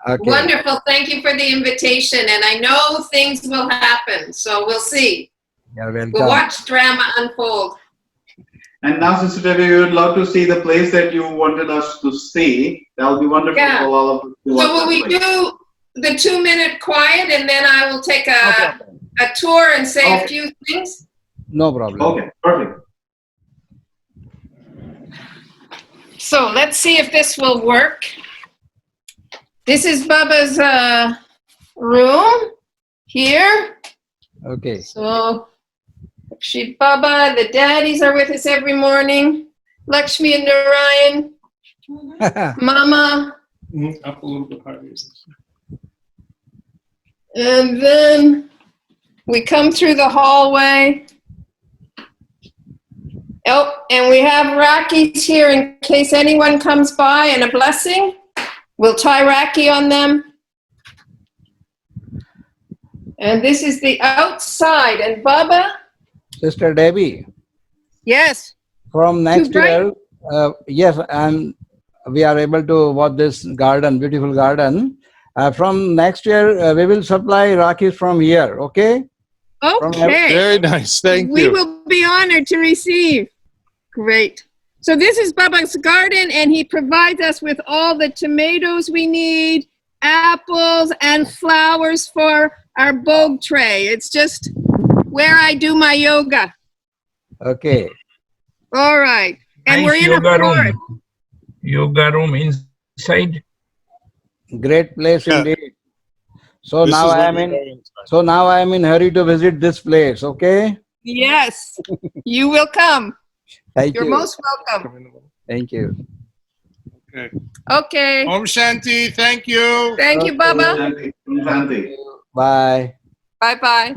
Okay. Wonderful. Thank you for the invitation. And I know things will happen. So we'll see. You're welcome. We'll watch drama unfold. And now, Sister Debbie, we would love to see the place that you wanted us to see. That would be wonderful Yeah. for all of us to watch So will that we place. do the 2-minute quiet and then I will take No a problem. tour and say a Okay. few things? No problem. Okay, perfect. So let's see if this will work. This is Baba's room here. Okay. So Shri Baba, the daddies are with us every morning. Lakshmi and Narayan, Mama, Up a little bit higher. and then we come through the hallway. Oh, and we have Rakis here in case anyone comes by and a blessing. We'll tie Raki on them. And this is the outside. And Baba? Sister Debbie, Yes. from next bright? year, yes, and we are able to watch this garden, beautiful garden. From next year, we will supply Rakis from here, okay? Okay. Very nice. Thank We you. will be honored to receive. Great. So this is Baba's garden, and he provides us with all the tomatoes we need, apples, and flowers for our bog tray. It's just where I do my yoga. Okay. All right. And Nice we're in a yoga room. forest. Yoga room inside. Great place Yeah. indeed. So This now is I what am we in. are inside. So now I am in hurry to visit this place. Okay. Yes. You will come. Thank You're you. most welcome. Come in the middle. Thank you. Okay. Okay. Om Shanti. Thank you. Thank you, Okay. Baba. Shanti. Shanti. Bye. Bye-bye.